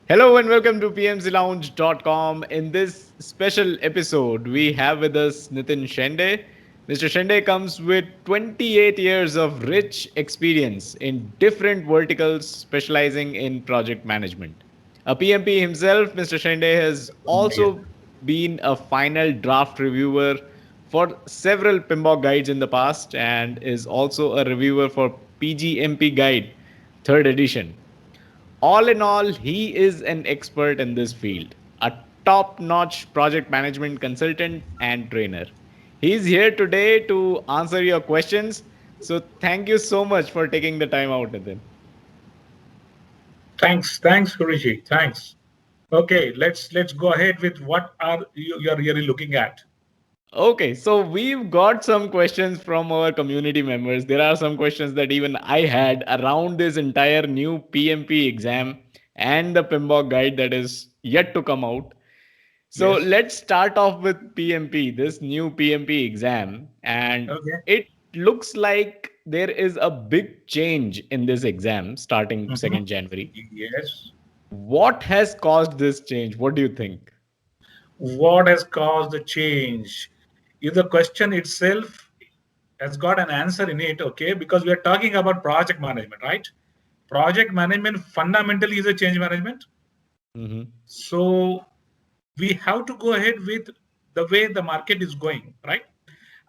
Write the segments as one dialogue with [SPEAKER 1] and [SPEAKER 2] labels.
[SPEAKER 1] Hello and welcome to pmclounge.com. In this special episode, we have with us Nitin Shende. Mr. Shende comes with 28 years of rich experience in different verticals, specializing in project management. A PMP himself, Mr. Shende has
[SPEAKER 2] Yeah.
[SPEAKER 1] also been a final draft reviewer for several PMBOK guides in the past and is also a reviewer for PGMP Guide, third edition. All in all, he is an expert in this field, a top notch project management consultant and trainer. He's here today to answer your questions. So, thank you so much for taking the time out, Nitin.
[SPEAKER 2] Thanks, Kurishi. Thanks. Okay, let's go ahead with what are you're really looking at.
[SPEAKER 1] Okay, so we've got some questions from our community members. There are some questions that even I had around this entire new PMP exam and the PMBOK guide that is yet to come out. So
[SPEAKER 2] Yes.
[SPEAKER 1] let's start off with PMP, this new PMP exam. And
[SPEAKER 2] Okay.
[SPEAKER 1] it looks like there is a big change in this exam starting
[SPEAKER 2] Mhm.
[SPEAKER 1] 2nd January.
[SPEAKER 2] Yes.
[SPEAKER 1] What has caused this change? What do you think?
[SPEAKER 2] What has caused the change? If the question itself has got an answer in it, okay, because we are talking about project management, right? Project management fundamentally is a change management.
[SPEAKER 1] Hmm.
[SPEAKER 2] So we have to go ahead with the way the market is going, right?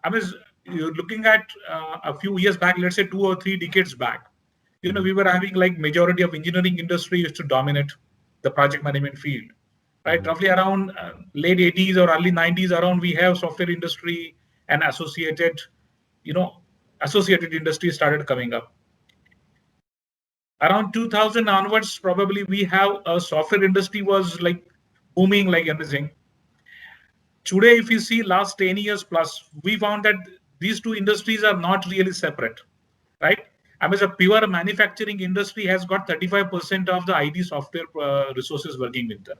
[SPEAKER 2] I mean, you're looking at a few years back, let's say 2 or 3 decades back, we were having like majority of engineering industry used to dominate the project management field, right? Roughly around late 80s or early 90s, around we have software industry and you know, associated industry started coming up. Around 2000 onwards, probably we have a software industry was like booming like anything. Today, if you see last 10 years plus, we found that these two industries are not really separate, right? I mean, the pure manufacturing industry has got 35% of the IT software resources working with them.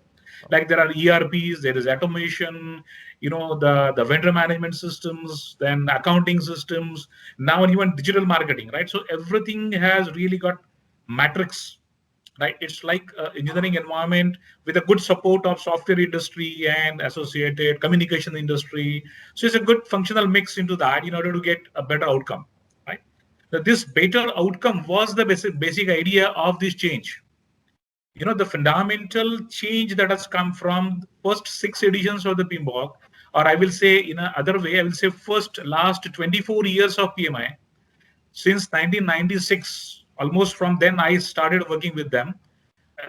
[SPEAKER 2] Like there are ERPs, there is automation, the vendor management systems, then accounting systems, now even digital marketing, right? So everything has really got matrix, right? It's like engineering environment with a good support of software industry and associated communication industry. So it's a good functional mix into that in order to get a better outcome, right? So this better outcome was the basic idea of this change. The fundamental change that has come from first 6 editions of the PMBOK, or I will say in another way, I will say first last 24 years of PMI, since 1996, almost from then I started working with them.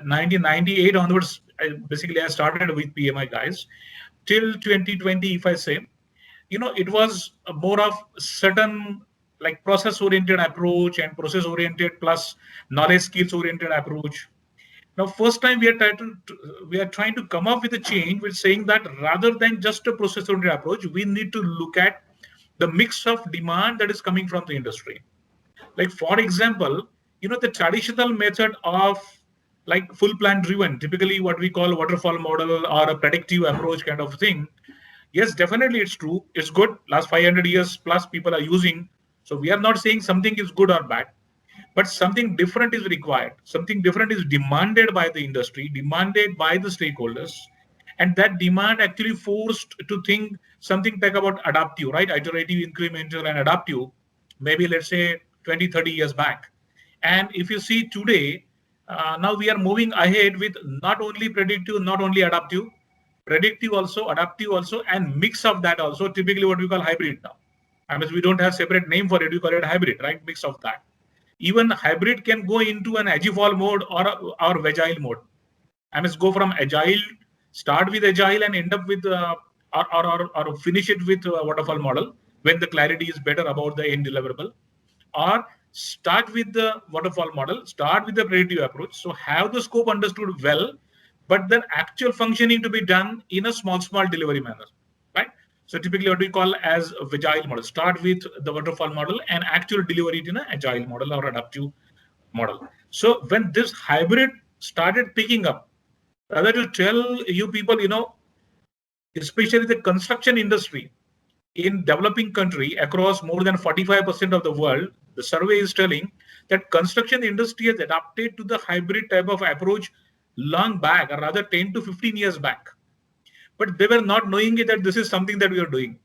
[SPEAKER 2] 1998 onwards, basically I started with PMI guys till 2020. If I say, it was a more of certain like process oriented approach and process oriented plus knowledge skills oriented approach. Now, first time we are trying to come up with a change with saying that rather than just a process oriented approach, we need to look at the mix of demand that is coming from the industry. Like for example, the traditional method of like full plan driven, typically what we call waterfall model or a predictive approach kind of thing. Yes, definitely it's true. It's good. Last 500 years plus people are using. So we are not saying something is good or bad, but something different is required. Something different is demanded by the industry, demanded by the stakeholders. And that demand actually forced to think something like about adaptive, right? Iterative, incremental, and adaptive, maybe let's say 20, 30 years back. And if you see today, now we are moving ahead with not only predictive, not only adaptive, predictive also, adaptive also, and mix of that also, typically what we call hybrid now. I mean, we don't have separate name for it, we call it hybrid, right? Mix of that. Even hybrid can go into an agile mode or agile mode. I mean, go from agile, start with agile and end up with or finish it with a waterfall model when the clarity is better about the end deliverable, or start with the waterfall model, start with the predictive approach. So have the scope understood well, but then actual functioning to be done in a small delivery manner, right? So typically what we call as a agile model, start with the waterfall model and actual delivery it in an agile model or adaptive model. So when this hybrid started picking up, rather to tell you people, especially the construction industry in developing country across more than 45% of the world, the survey is telling that construction industry has adapted to the hybrid type of approach long back, or rather 10 to 15 years back. But they were not knowing it that this is something that we are doing.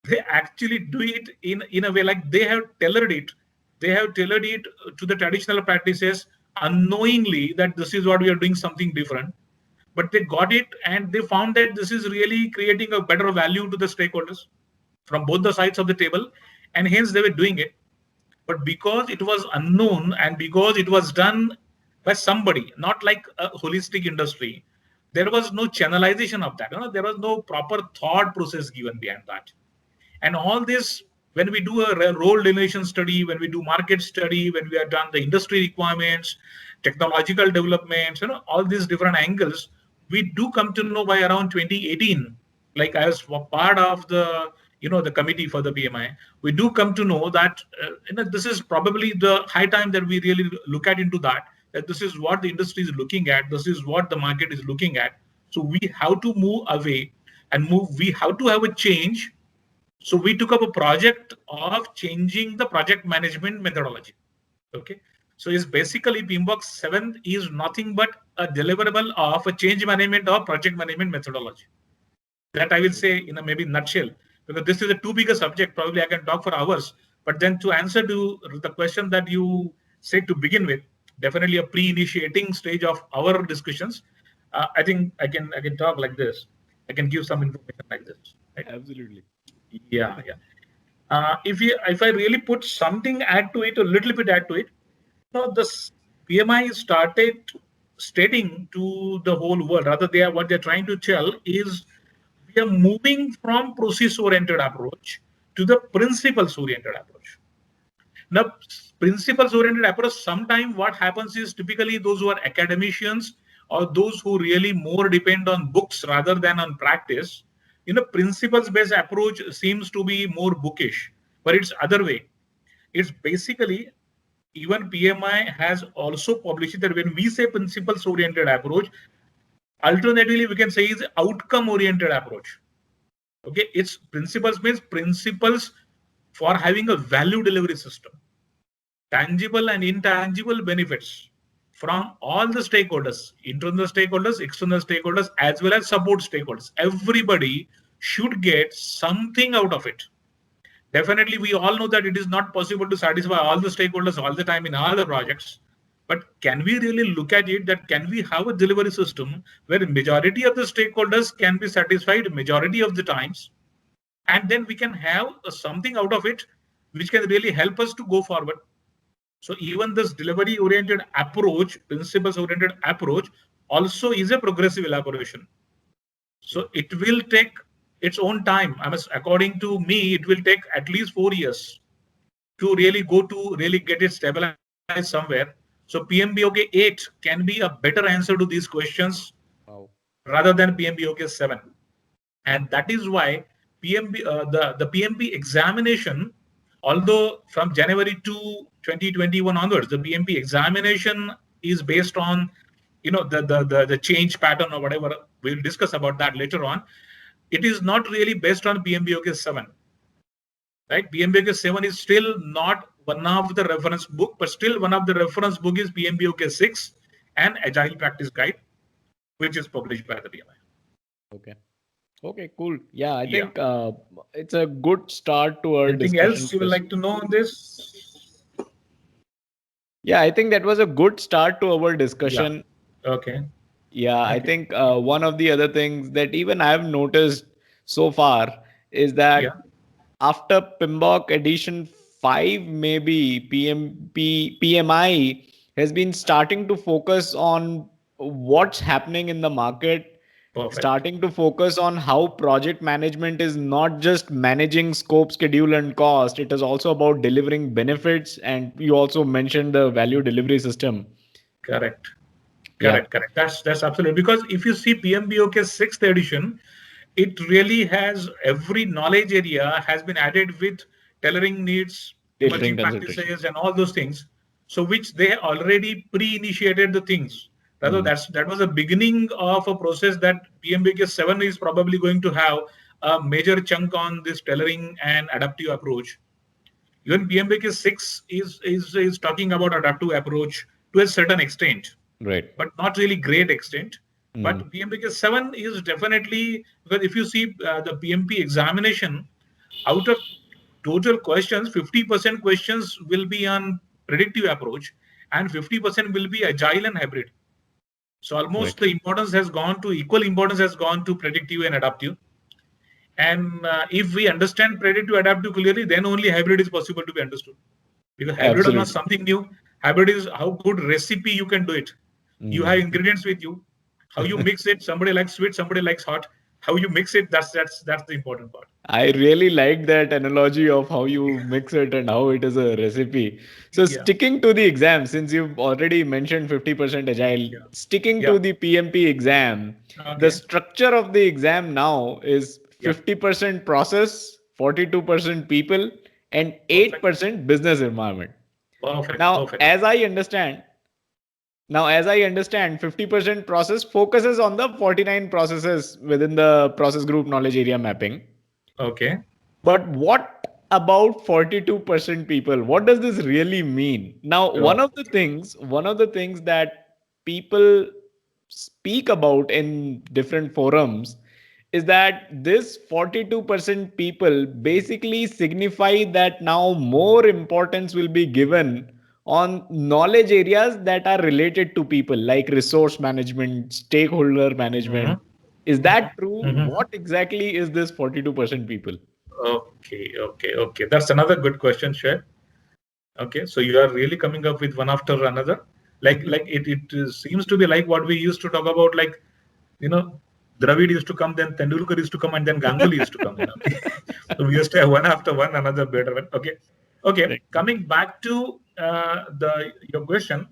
[SPEAKER 2] They actually do it in a way like they have tailored it. They have tailored it to the traditional practices unknowingly that this is what we are doing something different. But they got it and they found that this is really creating a better value to the stakeholders from both the sides of the table, and hence they were doing it. But because it was unknown and because it was done by somebody, not like a holistic industry, there was no channelization of that. There was no proper thought process given behind that. And all this, when we do a role delineation study, when we do market study, when we have done the industry requirements, technological developments, all these different angles, we do come to know by around 2018, like I was part of the, the committee for the PMI, we do come to know that, this is probably the high time that we really look at into that this is what the industry is looking at, this is what the market is looking at. So we have to move away and we have to have a change. So we took up a project of changing the project management methodology. Okay. So it's basically PMBOK 7 is nothing but a deliverable of a change management or project management methodology. That I will say in a maybe nutshell, because this is a too big a subject. Probably I can talk for hours. But then to answer to the question that you said to begin with, definitely a pre-initiating stage of our discussions. I think I can talk like this. I can give some information like this. Right?
[SPEAKER 1] Absolutely.
[SPEAKER 2] Yeah, yeah. If I really put something add to it, a little bit add to it, this PMI started stating to the whole world, rather what they're trying to tell is we are moving from process-oriented approach to the principles-oriented approach. Now, principles-oriented approach, sometimes what happens is typically those who are academicians or those who really more depend on books rather than on practice, principles-based approach seems to be more bookish, but it's other way. It's basically, even PMI has also published that when we say principles-oriented approach, alternatively we can say is outcome-oriented approach. Okay, its principles means principles for having a value delivery system, tangible and intangible benefits from all the stakeholders, internal stakeholders, external stakeholders, as well as support stakeholders. Everybody should get something out of it. Definitely, we all know that it is not possible to satisfy all the stakeholders all the time in all the projects. But can we really look at it that can we have a delivery system where majority of the stakeholders can be satisfied majority of the times, and then we can have something out of it which can really help us to go forward. So even this delivery oriented approach, principles oriented approach also is a progressive elaboration. So it will take its own time. According to me, it will take at least 4 years to really get it stabilized somewhere. So PMBOK 8 can be a better answer to these questions.
[SPEAKER 1] Wow.
[SPEAKER 2] Rather than PMBOK 7. And that is why the PMP examination, although from January to 2021 onwards, the PMP examination is based on the change pattern or whatever. We'll discuss about that later on. It is not really based on PMBOK 7. Right? PMBOK 7 is still not one of the reference book, but still one of the reference book is PMBOK 6 and Agile Practice Guide, which is published by the PMI.
[SPEAKER 1] Okay. Okay, cool. Yeah, I
[SPEAKER 2] Yeah.
[SPEAKER 1] think it's a good start to our
[SPEAKER 2] Anything
[SPEAKER 1] discussion.
[SPEAKER 2] else you would like to know on this?
[SPEAKER 1] Yeah, I think that was a good start to our discussion.
[SPEAKER 2] Yeah. Okay.
[SPEAKER 1] Yeah, I
[SPEAKER 2] Thank you.
[SPEAKER 1] think one of the other things that even I've noticed so far is that
[SPEAKER 2] Yeah.
[SPEAKER 1] after PMBOK edition 5, maybe PMI has been starting to focus on what's happening in the market,
[SPEAKER 2] Perfect.
[SPEAKER 1] starting to focus on how project management is not just managing scope, schedule, and cost. It is also about delivering benefits. And you also mentioned the value delivery system.
[SPEAKER 2] Correct.
[SPEAKER 1] Yeah,
[SPEAKER 2] Correct. That's absolutely, because if you see PMBOK 6th edition, it really has every knowledge area has been added with tailoring needs,
[SPEAKER 1] tailoring
[SPEAKER 2] emerging
[SPEAKER 1] consultation.
[SPEAKER 2] practices, and all those things. So which they already pre-initiated the things. Rather, that was the beginning of a process that PMBOK 7 is probably going to have a major chunk on this tailoring and adaptive approach. Even PMBOK 6 is talking about adaptive approach to a certain extent.
[SPEAKER 1] Right.
[SPEAKER 2] but not really great extent.
[SPEAKER 1] Mm.
[SPEAKER 2] But PMBOK 7 is definitely, because if you see the PMP examination, out of total questions, 50% questions will be on predictive approach and 50% will be agile and hybrid. So almost
[SPEAKER 1] Right.
[SPEAKER 2] the importance has gone to equal importance has gone to predictive and adaptive. And if we understand predictive adaptive clearly, then only hybrid is possible to be understood. Because hybrid is not
[SPEAKER 1] Absolutely.
[SPEAKER 2] something new. Hybrid is how good recipe you can do it. You have
[SPEAKER 1] Mm.
[SPEAKER 2] ingredients with you. How you mix it, somebody likes sweet, somebody likes hot. How you mix it, that's the important part.
[SPEAKER 1] I really like that analogy of how you mix it and how it is a recipe. So,
[SPEAKER 2] Yeah,
[SPEAKER 1] sticking to the exam, since you've already mentioned 50% agile,
[SPEAKER 2] yeah,
[SPEAKER 1] sticking
[SPEAKER 2] yeah.
[SPEAKER 1] to the PMP exam, the
[SPEAKER 2] Okay.
[SPEAKER 1] structure of the exam now is
[SPEAKER 2] Yeah.
[SPEAKER 1] 50% process, 42% people, and
[SPEAKER 2] Perfect.
[SPEAKER 1] 8% business environment.
[SPEAKER 2] Perfect.
[SPEAKER 1] Now,
[SPEAKER 2] Perfect.
[SPEAKER 1] as I understand, Now, as I understand, 50% process focuses on the 49 processes within the process group knowledge area mapping.
[SPEAKER 2] Okay.
[SPEAKER 1] But what about 42% people? What does this really mean? Now,
[SPEAKER 2] Sure.
[SPEAKER 1] one of the things that people speak about in different forums is that this 42% people basically signify that now more importance will be given on knowledge areas that are related to people like resource management, stakeholder
[SPEAKER 2] Mm-hmm.
[SPEAKER 1] management. Is that true?
[SPEAKER 2] Mm-hmm.
[SPEAKER 1] What exactly is this 42% people?
[SPEAKER 2] Okay. Okay. Okay. That's another good question, Shay. Okay. So you are really coming up with one after another. It seems to be like what we used to talk about, like, you know, Dravid used to come, then Tendulkar used to come, and then Ganguly used to come. Okay. So we used to have one after one, another better one. Okay. Okay.
[SPEAKER 1] Right.
[SPEAKER 2] Coming back to the your question.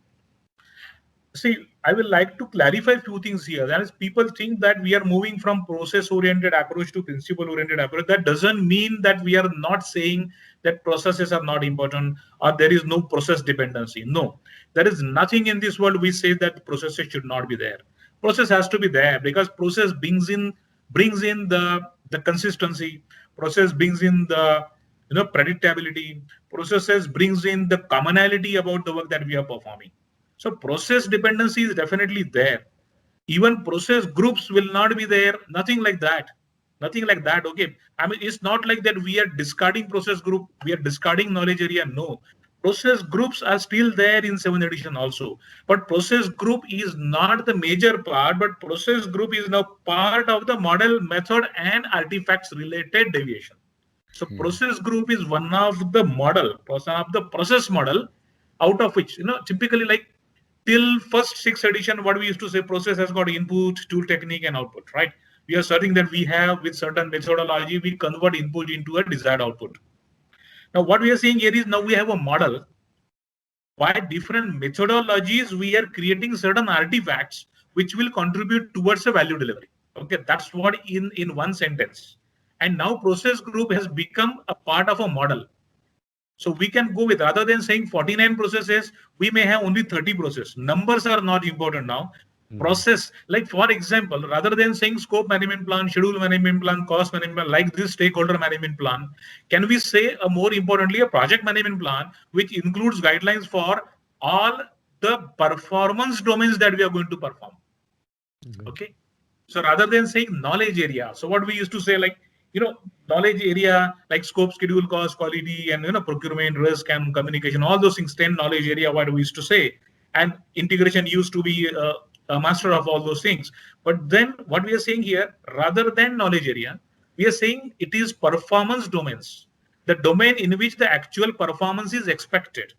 [SPEAKER 2] See, I will like to clarify a few things here. That is, people think that we are moving from process-oriented approach to principle-oriented approach. That doesn't mean that we are not saying that processes are not important or there is no process dependency. No, there is nothing in this world we say that processes should not be there. Process has to be there because process brings in the consistency. Process brings in the predictability. Processes brings in the commonality about the work that we are performing. So process dependency is definitely there. Even process groups will not be there. Nothing like that. Nothing like that. Okay. I mean, it's not like that we are discarding process group. We are discarding knowledge area. No. Process groups are still there in 7th edition also. But process group is not the major part, but process group is now part of the model method and artifacts related deviation. So process group is one of the model, one of the process model, out of which, typically like till first sixth edition, what we used to say, process has got input, tool, technique, and output, right? We are certain that we have with certain methodology, we convert input into a desired output. Now, what we are saying here is now we have a model by different methodologies, we are creating certain artifacts which will contribute towards a value delivery. Okay, that's what in one sentence. And now process group has become a part of a model. So we can go with, rather than saying 49 processes, we may have only 30 processes. Numbers are not important now. Process, like for example, rather than saying scope management plan, schedule management plan, cost management plan, like this stakeholder management plan, can we say more importantly, a project management plan, which includes guidelines for all the performance domains that we are going to perform? Okay. So rather than saying knowledge area, so what we used to say, like, knowledge area, like scope, schedule, cost, quality, and procurement, risk, and communication, all those things, 10 knowledge area, what we used to say. And integration used to be a master of all those things. But then what we are saying here, rather than knowledge area, we are saying it is performance domains, the domain in which the actual performance is expected.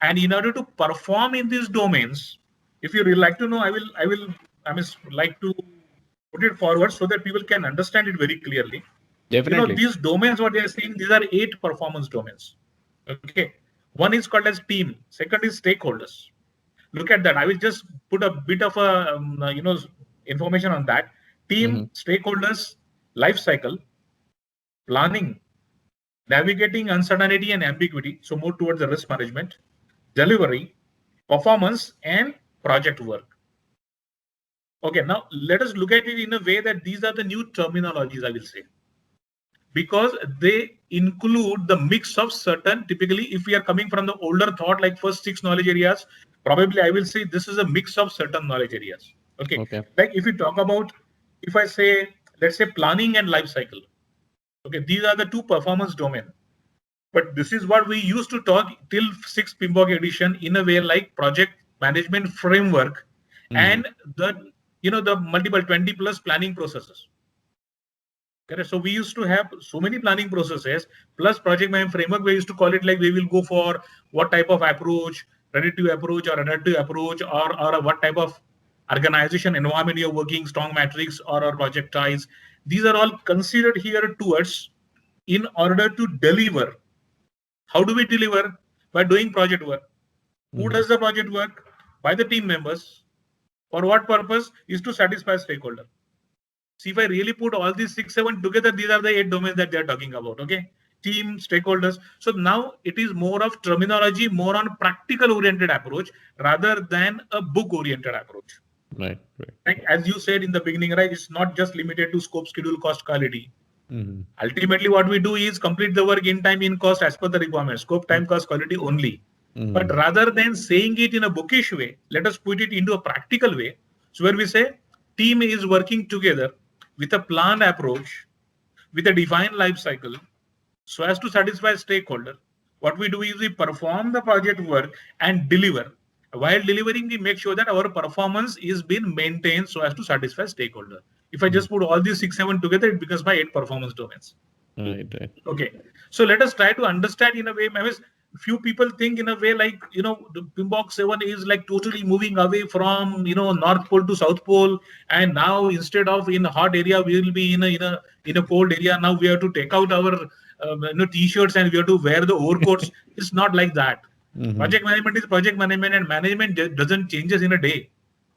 [SPEAKER 2] And in order to perform in these domains, if you really like to know, I mean, like to put it forward so that people can understand it very clearly.
[SPEAKER 1] Definitely.
[SPEAKER 2] These domains, what they are saying, these are 8 performance domains. Okay. One is called as team. Second is stakeholders. Look at that. I will just put a bit of a, information on that. Team,
[SPEAKER 1] Mhm.
[SPEAKER 2] stakeholders, life cycle, planning, navigating uncertainty and ambiguity, so more towards the risk management, delivery, performance, and project work. Okay, now let us look at it in a way that these are the new terminologies, I will say, because they include the mix of certain, typically, if we are coming from the older thought, like first 6 knowledge areas, probably I will say this is a mix of certain knowledge areas. Okay.
[SPEAKER 1] Okay.
[SPEAKER 2] Like if we talk about, if I say, let's say planning and life cycle. Okay. These are the two performance domain. But this is what we used to talk till 6th PMBOK edition in a way like project management framework and the, the multiple 20 plus planning processes. Correct. So we used to have so many planning processes plus project management framework. We used to call it like we will go for what type of approach, predictive approach or adaptive approach, or what type of organization environment you're working, strong matrix or project ties. These are all considered here towards in order to deliver. How do we deliver? By doing project work. Who does the project work? By the team members. For what purpose? Is to satisfy stakeholder. See, if I really put all these 6, 7 together, these are the 8 domains that they're talking about. Okay. Team, stakeholders. So now it is more of terminology, more on practical oriented approach rather than a book oriented approach.
[SPEAKER 1] Right.
[SPEAKER 2] Like, as you said in the beginning, right? It's not just limited to scope, schedule, cost, quality. Ultimately, what we do is complete the work in time, in cost, as per the requirement. Scope, time, cost, quality only. But rather than saying it in a bookish way, let us put it into a practical way. So where we say team is working together with a planned approach, with a defined life cycle, so as to satisfy stakeholder. What we do is we perform the project work and deliver. While delivering, we make sure that our performance is being maintained so as to satisfy stakeholder. If I just put all these 6, 7 together, it becomes my 8 performance domains.
[SPEAKER 1] Right.
[SPEAKER 2] Okay. So let us try to understand in a way. Few people think in a way like, the PMBOK 7 is like totally moving away from, North Pole to South Pole. And now instead of in a hot area, we will be in a cold area. Now we have to take out our t-shirts and we have to wear the overcoats. It's not like that. Project management is project management, and management doesn't changes in a day.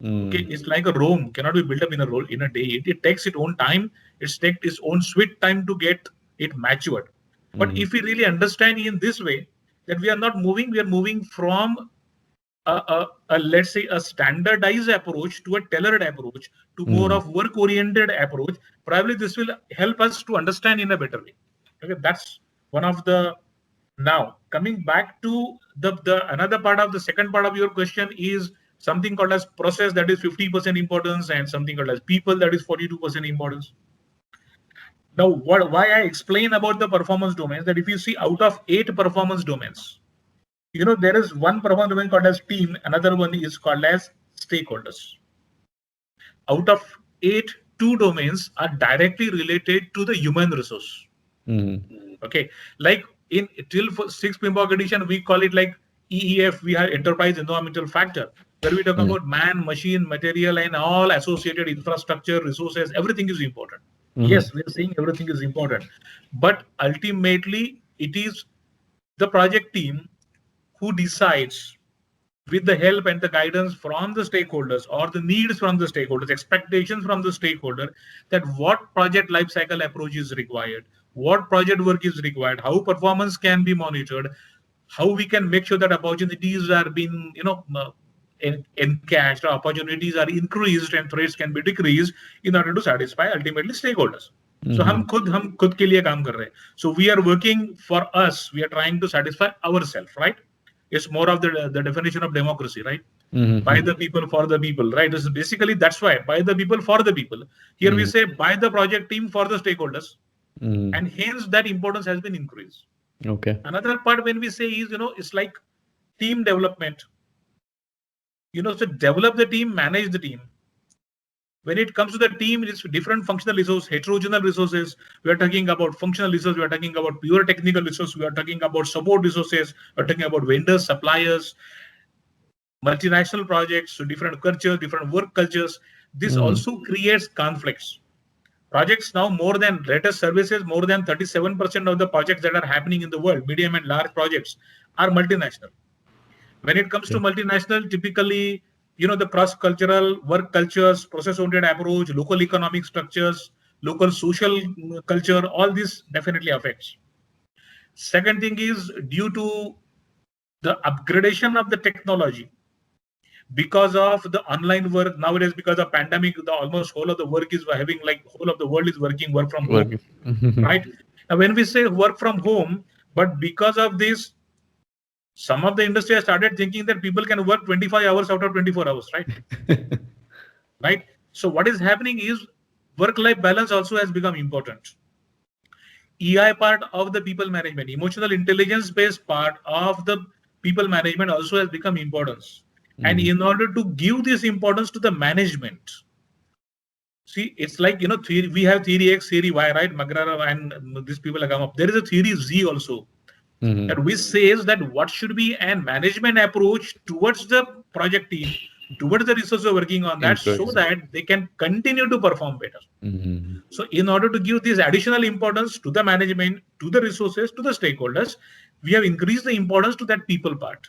[SPEAKER 2] Okay, it's like a Rome, cannot be built up in a day. It takes its own time. It takes its own sweet time to get it matured. But if we really understand in this way, that we are not moving, we are moving from let's say a standardized approach to a tailored approach to more of work-oriented approach. Probably this will help us to understand in a better way. Okay, that's one of the. Now coming back to the another part of the second part of your question is something called as process, that is 50% importance, and something called as people, that is 42% importance. Now, why I explain about the performance domains, that if you see out of 8 performance domains, there is one performance domain called as team, another one is called as stakeholders. Out of 8, 2 domains are directly related to the human resource. Okay, like in till 6th PMBOK edition, we call it like EEF, we have enterprise environmental factor, where we talk about man, machine, material, and all associated infrastructure, resources, everything is important. Yes, we are saying everything is important, but ultimately it is the project team who decides, with the help and the guidance from the stakeholders or the needs from the stakeholders, expectations from the stakeholder, that what project lifecycle approach is required, what project work is required, how performance can be monitored, how we can make sure that opportunities are being, encashed, or opportunities are increased and threats can be decreased in order to satisfy ultimately stakeholders. So हम खुद के लिए काम कर रहे हैं. So we are working for us. We are trying to satisfy ourselves, right? It's more of the definition of democracy, right? By the people, for the people, right? This is basically, that's why, by the people, for the people. Here we say by the project team, for the stakeholders. And hence that importance has been increased.
[SPEAKER 1] Okay.
[SPEAKER 2] Another part when we say is, it's like team development. So develop the team, manage the team. When it comes to the team, it's different functional resources, heterogeneous resources. We are talking about functional resources. We are talking about pure technical resources. We are talking about support resources. We are talking about vendors, suppliers, multinational projects, so different cultures, different work cultures. This also creates conflicts. Projects now, more than latest services, more than 37% of the projects that are happening in the world, medium and large projects, are multinational. When it comes to multinational, typically, the cross-cultural work cultures, process-oriented approach, local economic structures, local social culture, all this definitely affects. Second thing is due to the upgradation of the technology. Because of the online work nowadays, because of pandemic, the almost whole of the work is having, like, whole of the world is working work from home, right? Now, when we say work from home, but because of this, Some of the industry has started thinking that people can work 25 hours out of 24 hours, right? Right. So what is happening is work-life balance also has become important. EI part of the people management, emotional intelligence based part of the people management also has become importance. And in order to give this importance to the management, see, it's like, theory, we have theory X, theory Y, right? Magrara and these people have come up. There is a theory Z also, that which says that what should be an management approach towards the project team, towards the resources working on that, so that they can continue to perform better. So in order to give this additional importance to the management, to the resources, to the stakeholders, we have increased the importance to that people part.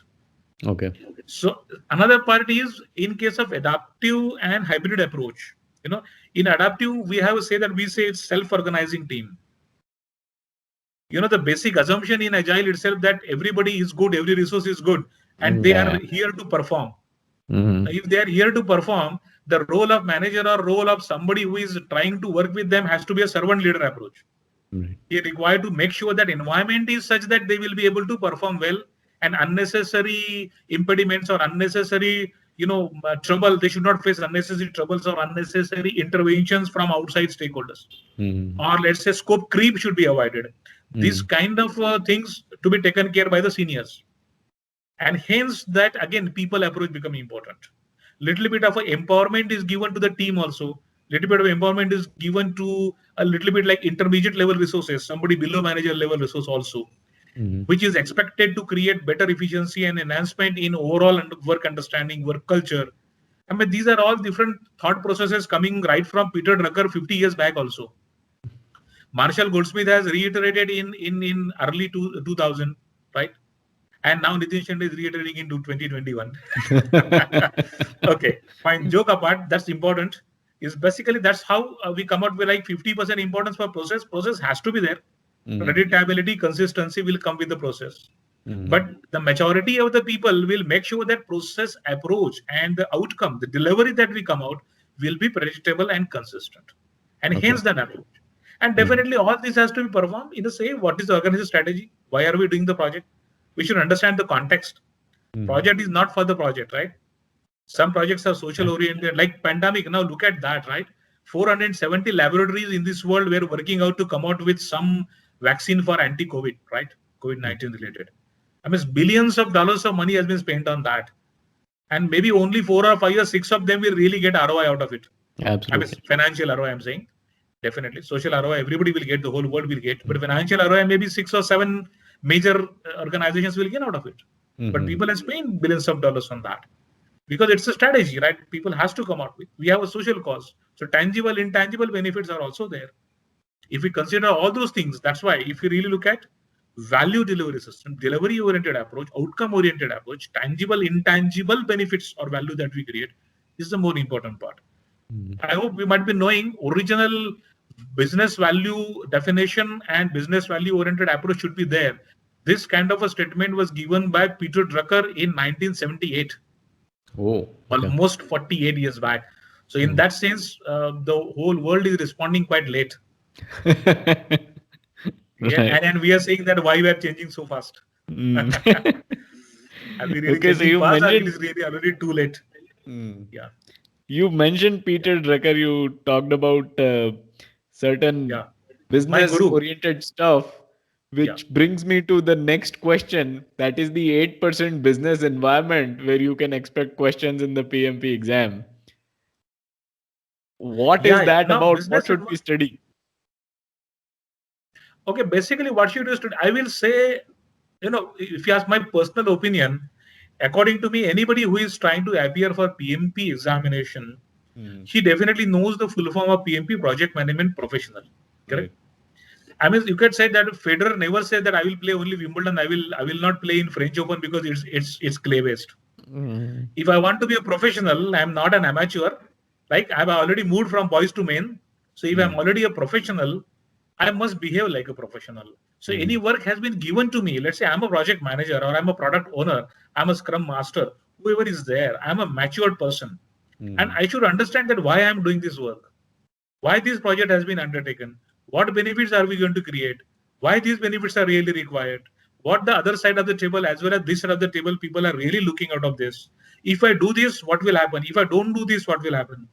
[SPEAKER 1] Okay.
[SPEAKER 2] So another part is in case of adaptive and hybrid approach. In adaptive, we have to say that we say it's self-organizing team. The basic assumption in Agile itself that everybody is good, every resource is good, and they are here to perform. If they are here to perform, the role of manager or role of somebody who is trying to work with them has to be a servant leader approach. He is required to make sure that environment is such that they will be able to perform well, and unnecessary impediments or unnecessary trouble, they should not face unnecessary troubles or unnecessary interventions from outside stakeholders. Or let's say scope creep should be avoided. These kind of things to be taken care by the seniors. And hence that again, people approach become important. Little bit of empowerment is given to the team also. Little bit of empowerment is given to a little bit like intermediate level resources, somebody below manager level resource also, which is expected to create better efficiency and enhancement in overall work understanding, work culture. I mean, these are all different thought processes coming right from Peter Drucker 50 years back also. Marshall Goldsmith has reiterated in early 2000, right? And now Nitin Shende is reiterating into 2021. Okay, fine. Joke apart, that's important. Is basically that's how we come out with like 50% importance for process. Process has to be there. Predictability, consistency will come with the process. But the majority of the people will make sure that process approach and the outcome, the delivery that we come out will be predictable and consistent. And hence that approach. And definitely all this has to be performed in the same, what is the organization strategy? Why are we doing the project? We should understand the context. Project is not for the project, right? Some projects are social oriented, like pandemic. Now look at that, right? 470 laboratories in this world were working out to come out with some vaccine for anti-COVID, right? COVID-19 related. I mean, billions of dollars of money has been spent on that. And maybe only 4 or 5 or 6 of them will really get ROI out of it.
[SPEAKER 1] Absolutely.
[SPEAKER 2] I mean, financial ROI, I'm saying. Definitely. Social ROI, everybody will get, the whole world will get. But financial ROI, maybe 6 or 7 major organizations will get out of it. But people are spending billions of dollars on that. Because it's a strategy, right? People has to come out with. We have a social cause. So tangible, intangible benefits are also there. If we consider all those things, that's why if you really look at value delivery system, delivery oriented approach, outcome oriented approach, tangible, intangible benefits or value that we create is the more important part. I hope we might be knowing original business value definition and business value oriented approach should be there. This kind of a statement was given by Peter Drucker in 1978.
[SPEAKER 1] Oh,
[SPEAKER 2] almost 48 years back. So in that sense, the whole world is responding quite late. Yeah, and we are saying that why we are changing so fast. Are we really
[SPEAKER 1] Okay, so
[SPEAKER 2] changing
[SPEAKER 1] you
[SPEAKER 2] fast, or it
[SPEAKER 1] mentioned
[SPEAKER 2] is really already too late? Yeah.
[SPEAKER 1] you mentioned Peter Drucker. You talked about certain
[SPEAKER 2] Yeah. My
[SPEAKER 1] business
[SPEAKER 2] guru.
[SPEAKER 1] oriented stuff, which brings me to the next question. That is the 8% business environment where you can expect questions in the PMP exam. What is that
[SPEAKER 2] Now,
[SPEAKER 1] about?
[SPEAKER 2] business
[SPEAKER 1] What should we study?
[SPEAKER 2] Okay, basically what should you study? I will say, if you ask my personal opinion, according to me, anybody who is trying to appear for PMP examination, he definitely knows the full form of PMP, project management professional. Correct? I mean, you could say that Federer never said that I will play only Wimbledon. I will not play in French Open because it's clay based. If I want to be a professional, I'm not an amateur. Like I've already moved from boys to men. So if I'm already a professional, I must behave like a professional. So any work has been given to me. Let's say I'm a project manager or I'm a product owner. I'm a scrum master. Whoever is there, I'm a matured person. And I should understand that why I'm doing this work. Why this project has been undertaken. What benefits are we going to create? Why these benefits are really required? what the other side of the table as well as this side of the table people are really looking out of this. If I do this, what will happen? If I don't do this, what will happen?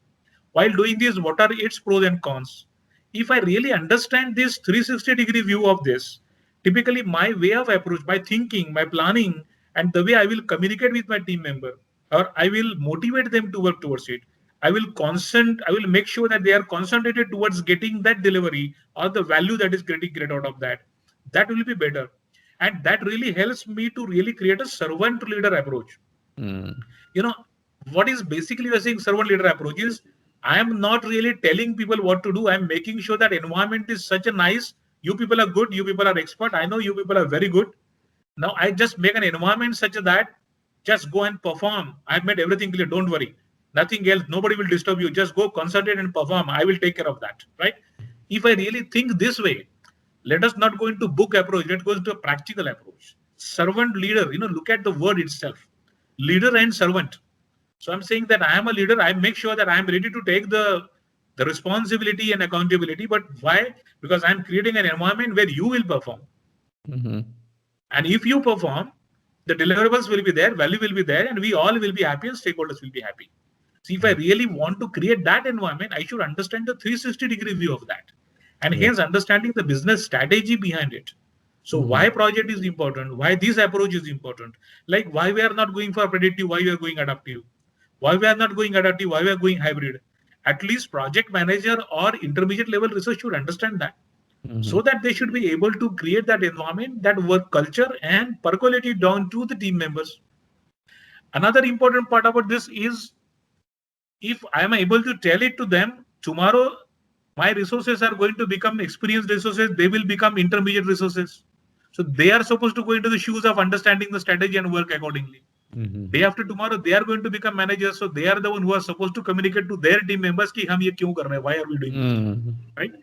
[SPEAKER 2] While doing this, what are its pros and cons? If I really understand this 360-degree view of this, typically my way of approach, my thinking, my planning, and the way I will communicate with my team member, or I will motivate them to work towards it. I will make sure that they are concentrated towards getting that delivery or the value that is getting great out of that. That will be better. And that really helps me to really create a servant leader approach.
[SPEAKER 1] Mm.
[SPEAKER 2] You know, what is basically you're saying servant leader approach is I am not really telling people what to do. I'm making sure that environment is such a nice, you people are good, you people are expert. I know you people are very good. Now I just make an environment such that just go and perform. I've made everything clear. Don't worry. Nothing else. Nobody will disturb you. Just go concentrate and perform. I will take care of that. Right? If I really think this way, let us not go into book approach. Let's go into a practical approach. Servant leader, look at the word itself. Leader and servant. So I'm saying that I am a leader. I make sure that I am ready to take the responsibility and accountability. But why? Because I'm creating an environment where you will perform.
[SPEAKER 1] Mm-hmm.
[SPEAKER 2] And if you perform, the deliverables will be there, value will be there, and we all will be happy and stakeholders will be happy. So if I really want to create that environment, I should understand the 360-degree view of that. And
[SPEAKER 1] Yeah.
[SPEAKER 2] hence understanding the business strategy behind it. So
[SPEAKER 1] Mm-hmm.
[SPEAKER 2] why project is important, why this approach is important, like why we are not going for predictive, why we are going adaptive, why we are not going adaptive, why we are going hybrid. At least project manager or intermediate level research should understand that
[SPEAKER 1] Mm-hmm.
[SPEAKER 2] so that they should be able to create that environment, that work culture, and percolate it down to the team members. Another important part about this is if I am able to tell it to them, tomorrow my resources are going to become experienced resources, they will become intermediate resources. So they are supposed to go into the shoes of understanding the strategy and work accordingly.
[SPEAKER 1] Mm-hmm.
[SPEAKER 2] Day after tomorrow, they are going to become managers. So they are the one who are supposed to communicate to their team members ki hum ye kyun kar rahe hain, why are we doing this?
[SPEAKER 1] Mm-hmm.
[SPEAKER 2] Right?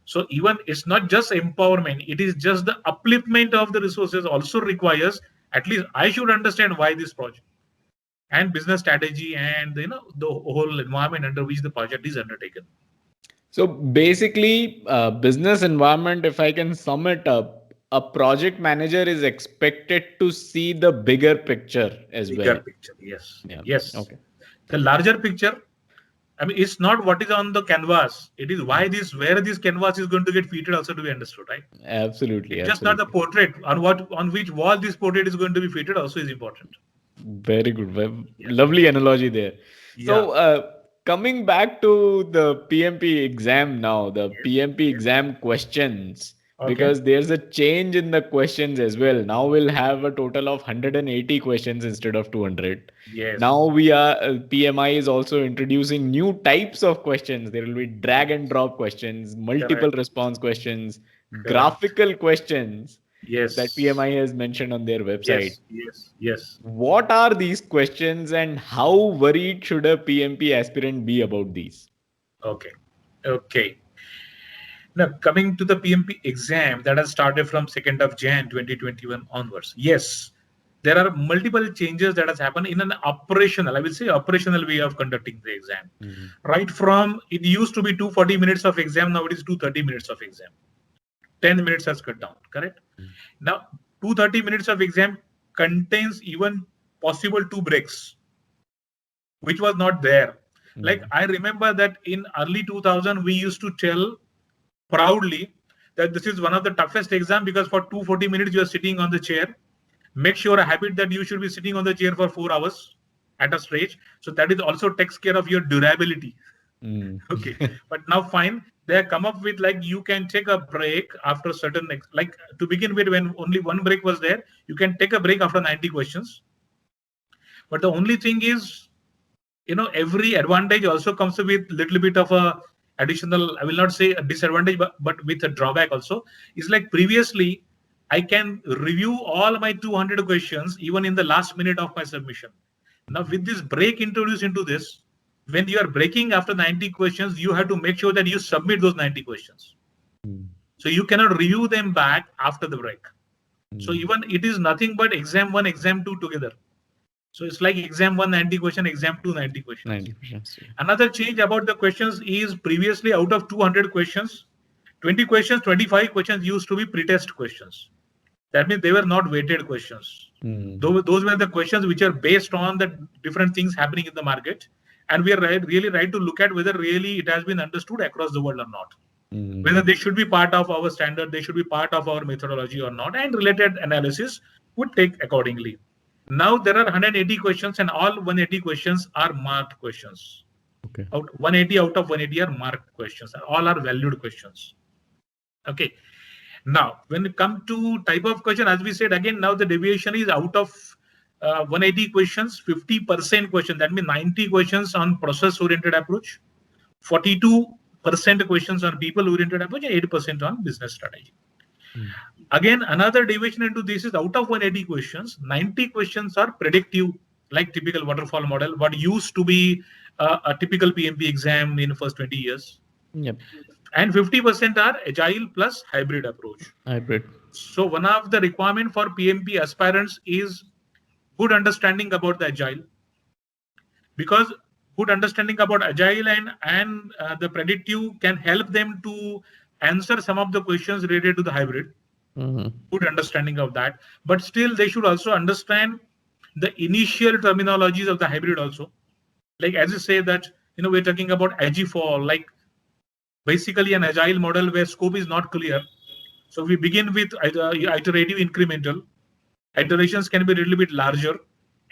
[SPEAKER 2] So even it's not just empowerment, it is just the upliftment of the resources also requires at least I should understand why this project and business strategy and the whole environment under which the project is undertaken.
[SPEAKER 1] So basically, business environment, if I can sum it up, a project manager is expected to see the bigger picture as
[SPEAKER 2] Bigger
[SPEAKER 1] well.
[SPEAKER 2] picture, yes,
[SPEAKER 1] Yeah.
[SPEAKER 2] yes.
[SPEAKER 1] Okay.
[SPEAKER 2] The larger picture. I mean, it's not what is on the canvas. It is where this canvas is going to get fitted also to be understood, right?
[SPEAKER 1] Absolutely.
[SPEAKER 2] It's just not the
[SPEAKER 1] Absolutely.
[SPEAKER 2] portrait on which wall this portrait is going to be fitted also is important.
[SPEAKER 1] Very good.
[SPEAKER 2] Yeah.
[SPEAKER 1] Lovely analogy there.
[SPEAKER 2] Yeah.
[SPEAKER 1] So, coming back to the PMP exam now, the
[SPEAKER 2] Yes.
[SPEAKER 1] PMP
[SPEAKER 2] Yes.
[SPEAKER 1] exam questions,
[SPEAKER 2] Okay.
[SPEAKER 1] because there's a change in the questions as well. Now we'll have a total of 180 questions instead of 200. Now
[SPEAKER 2] Yes.
[SPEAKER 1] we are, PMI is also introducing new types of questions. There will be drag and drop questions, multiple
[SPEAKER 2] Correct.
[SPEAKER 1] response questions,
[SPEAKER 2] Correct.
[SPEAKER 1] graphical questions that
[SPEAKER 2] Yes.
[SPEAKER 1] PMI has mentioned on their website.
[SPEAKER 2] Yes. Yes. Yes.
[SPEAKER 1] What are these questions and how worried should a PMP aspirant be about these?
[SPEAKER 2] Okay. Okay. Now coming to the PMP exam that has started from 2nd of Jan 2021 onwards. Yes, there are multiple changes that has happened in an operational, I will say operational way of conducting the exam.
[SPEAKER 1] Mm-hmm.
[SPEAKER 2] Right from it used to be 240 minutes of exam, now it is 230 minutes of exam. 10 minutes has cut down, correct? Now 230 minutes of exam contains even possible two breaks, which was not there. Like I remember that in early 2000 we used to tell proudly that this is one of the toughest exam because for 240 minutes you are sitting on the chair. Make sure a habit that you should be sitting on the chair for 4 hours at a stretch. So that is also takes care of your durability.
[SPEAKER 1] Mm.
[SPEAKER 2] Okay, but now fine. They have come up with like you can take a break after certain like to begin with when only one break was there, you can take a break after 90 questions. But the only thing is every advantage also comes with little bit of a additional, I will not say a disadvantage, but with a drawback also. It's like previously I can review all my 200 questions even in the last minute of my submission. Now with this break introduced into this, when you are breaking after 90 questions, you have to make sure that you submit those 90 questions, so you cannot review them back after the break. So even it is nothing but exam 1 exam 2 together. So it's like exam 1 90 question, exam 2 90 questions.
[SPEAKER 1] 90%.
[SPEAKER 2] Another change about the questions is previously out of 200 questions, 20 questions, 25 questions used to be pretest questions. That means they were not weighted questions. Those were the questions which are based on the different things happening in the market. And we are really right to look at whether really it has been understood across the world or not. Whether they should be part of our standard, they should be part of our methodology or not, and related analysis would take accordingly. Now there are 180 questions, and all 180 questions are marked questions.
[SPEAKER 1] Okay.
[SPEAKER 2] 180 out of 180 are marked questions, and all are valued questions. Okay. Now, when it comes to type of question, as we said again, now the deviation is out of 180 questions, 50% question. That means 90 questions on process-oriented approach, 42% questions on people-oriented approach, and 8% on business strategy. Again, another deviation into this is out of 180 questions, 90 questions are predictive, like typical waterfall model, what used to be a typical PMP exam in the first 20 years.
[SPEAKER 1] Yep.
[SPEAKER 2] And 50% are agile plus hybrid approach.
[SPEAKER 1] Hybrid.
[SPEAKER 2] So one of the requirement for PMP aspirants is good understanding about the agile, because good understanding about agile and the predictive can help them to answer some of the questions related to the hybrid. Good understanding of that, but still they should also understand the initial terminologies of the hybrid also. Like as you say that, we're talking about Agile, like basically an agile model where scope is not clear. So we begin with iterative incremental. Iterations can be a little bit larger,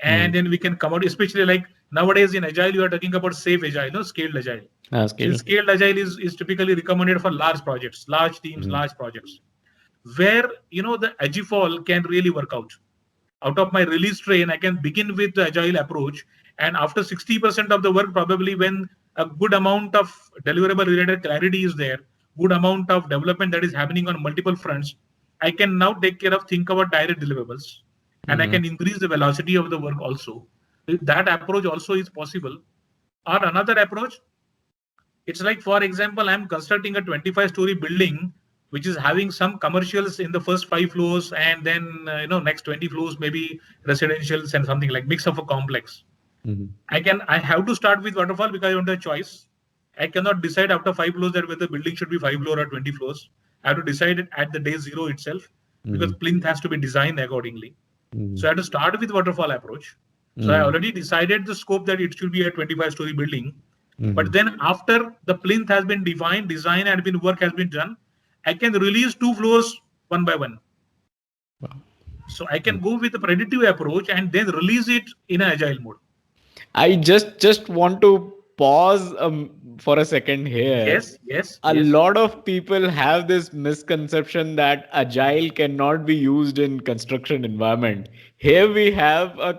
[SPEAKER 2] and then we can come out, especially like nowadays in agile, you are talking about safe agile, scaled agile. Scaled agile is typically recommended for large projects, large teams, large projects, where the Agile can really work out. Out of my release train, I can begin with the agile approach, and after 60% of the work, probably when a good amount of deliverable related clarity is there, good amount of development that is happening on multiple fronts, I can now think about direct deliverables, and I can increase the velocity of the work also. That approach also is possible. Or another approach, it's like, for example, I'm constructing a 25-story building, which is having some commercials in the first 5 floors, and then next 20 floors maybe residentials and something like mix of a complex. I have to start with waterfall because I don't have a choice. I cannot decide after 5 floors that whether the building should be 5 floors or 20 floors. I have to decide it at the day 0 itself, because plinth has to be designed accordingly. So I have to start with waterfall approach. So I already decided the scope that it should be a 25-story building. But then after the plinth has been defined, design and work has been done, I can release 2 floors one by one. Wow. So I can go with the predictive approach and then release it in an agile mode.
[SPEAKER 1] I just want to pause for a second here.
[SPEAKER 2] Yes.
[SPEAKER 1] A lot of people have this misconception that agile cannot be used in construction environment. Here we have a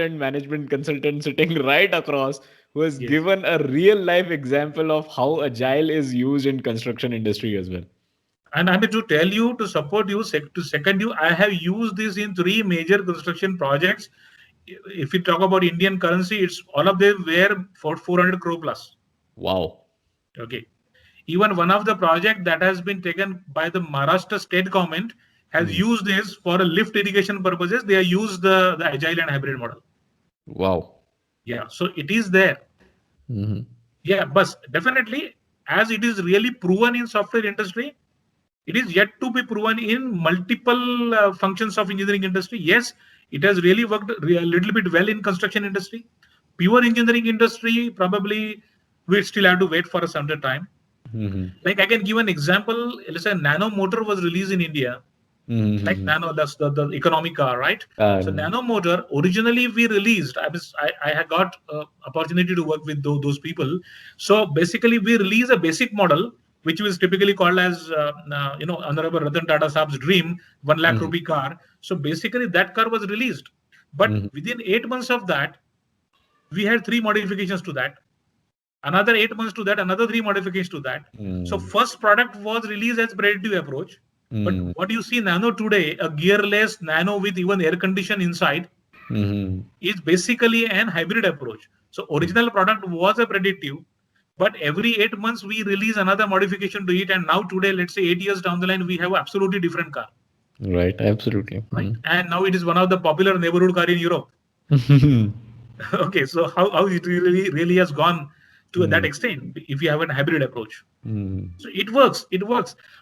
[SPEAKER 1] management consultant sitting right across, who has given a real life example of how agile is used in construction industry as well.
[SPEAKER 2] And I'm to tell you, to support you, to second you, I have used this in 3 major construction projects. If you talk about Indian currency, it's all of them were for 400 crore plus.
[SPEAKER 1] Wow.
[SPEAKER 2] Okay. Even one of the project that has been taken by the Maharashtra state government has used this for a lift irrigation purposes. They have used the agile and hybrid model.
[SPEAKER 1] Wow.
[SPEAKER 2] Yeah. So it is there. Yeah, but definitely, as it is really proven in software industry, it is yet to be proven in multiple functions of engineering industry. Yes, it has really worked a little bit well in construction industry. Pure engineering industry, probably we still have to wait for a certain time. Like I can give an example. Let's say Nano motor was released in India. Like Nano, that's the economic car, right? So Nano motor, originally we released, I had got opportunity to work with those people. So basically we release a basic model, which was typically called as, Honorable Ratan Tata Saab's dream, 1 lakh rupee car. So basically that car was released. But within 8 months of that, we had 3 modifications to that. Another 8 months to that, another 3 modifications to that. So first product was released as predictive approach. But what you see Nano today, a gearless Nano with even air condition inside, is basically an hybrid approach. So original product was a predictive, but every 8 months we release another modification to it. And now today, let's say 8 years down the line, we have absolutely different car.
[SPEAKER 1] Right, absolutely.
[SPEAKER 2] Right? And now it is one of the popular neighborhood car in Europe. Okay, so how it really has gone to that extent if you have a hybrid approach.
[SPEAKER 1] Mm.
[SPEAKER 2] So it works.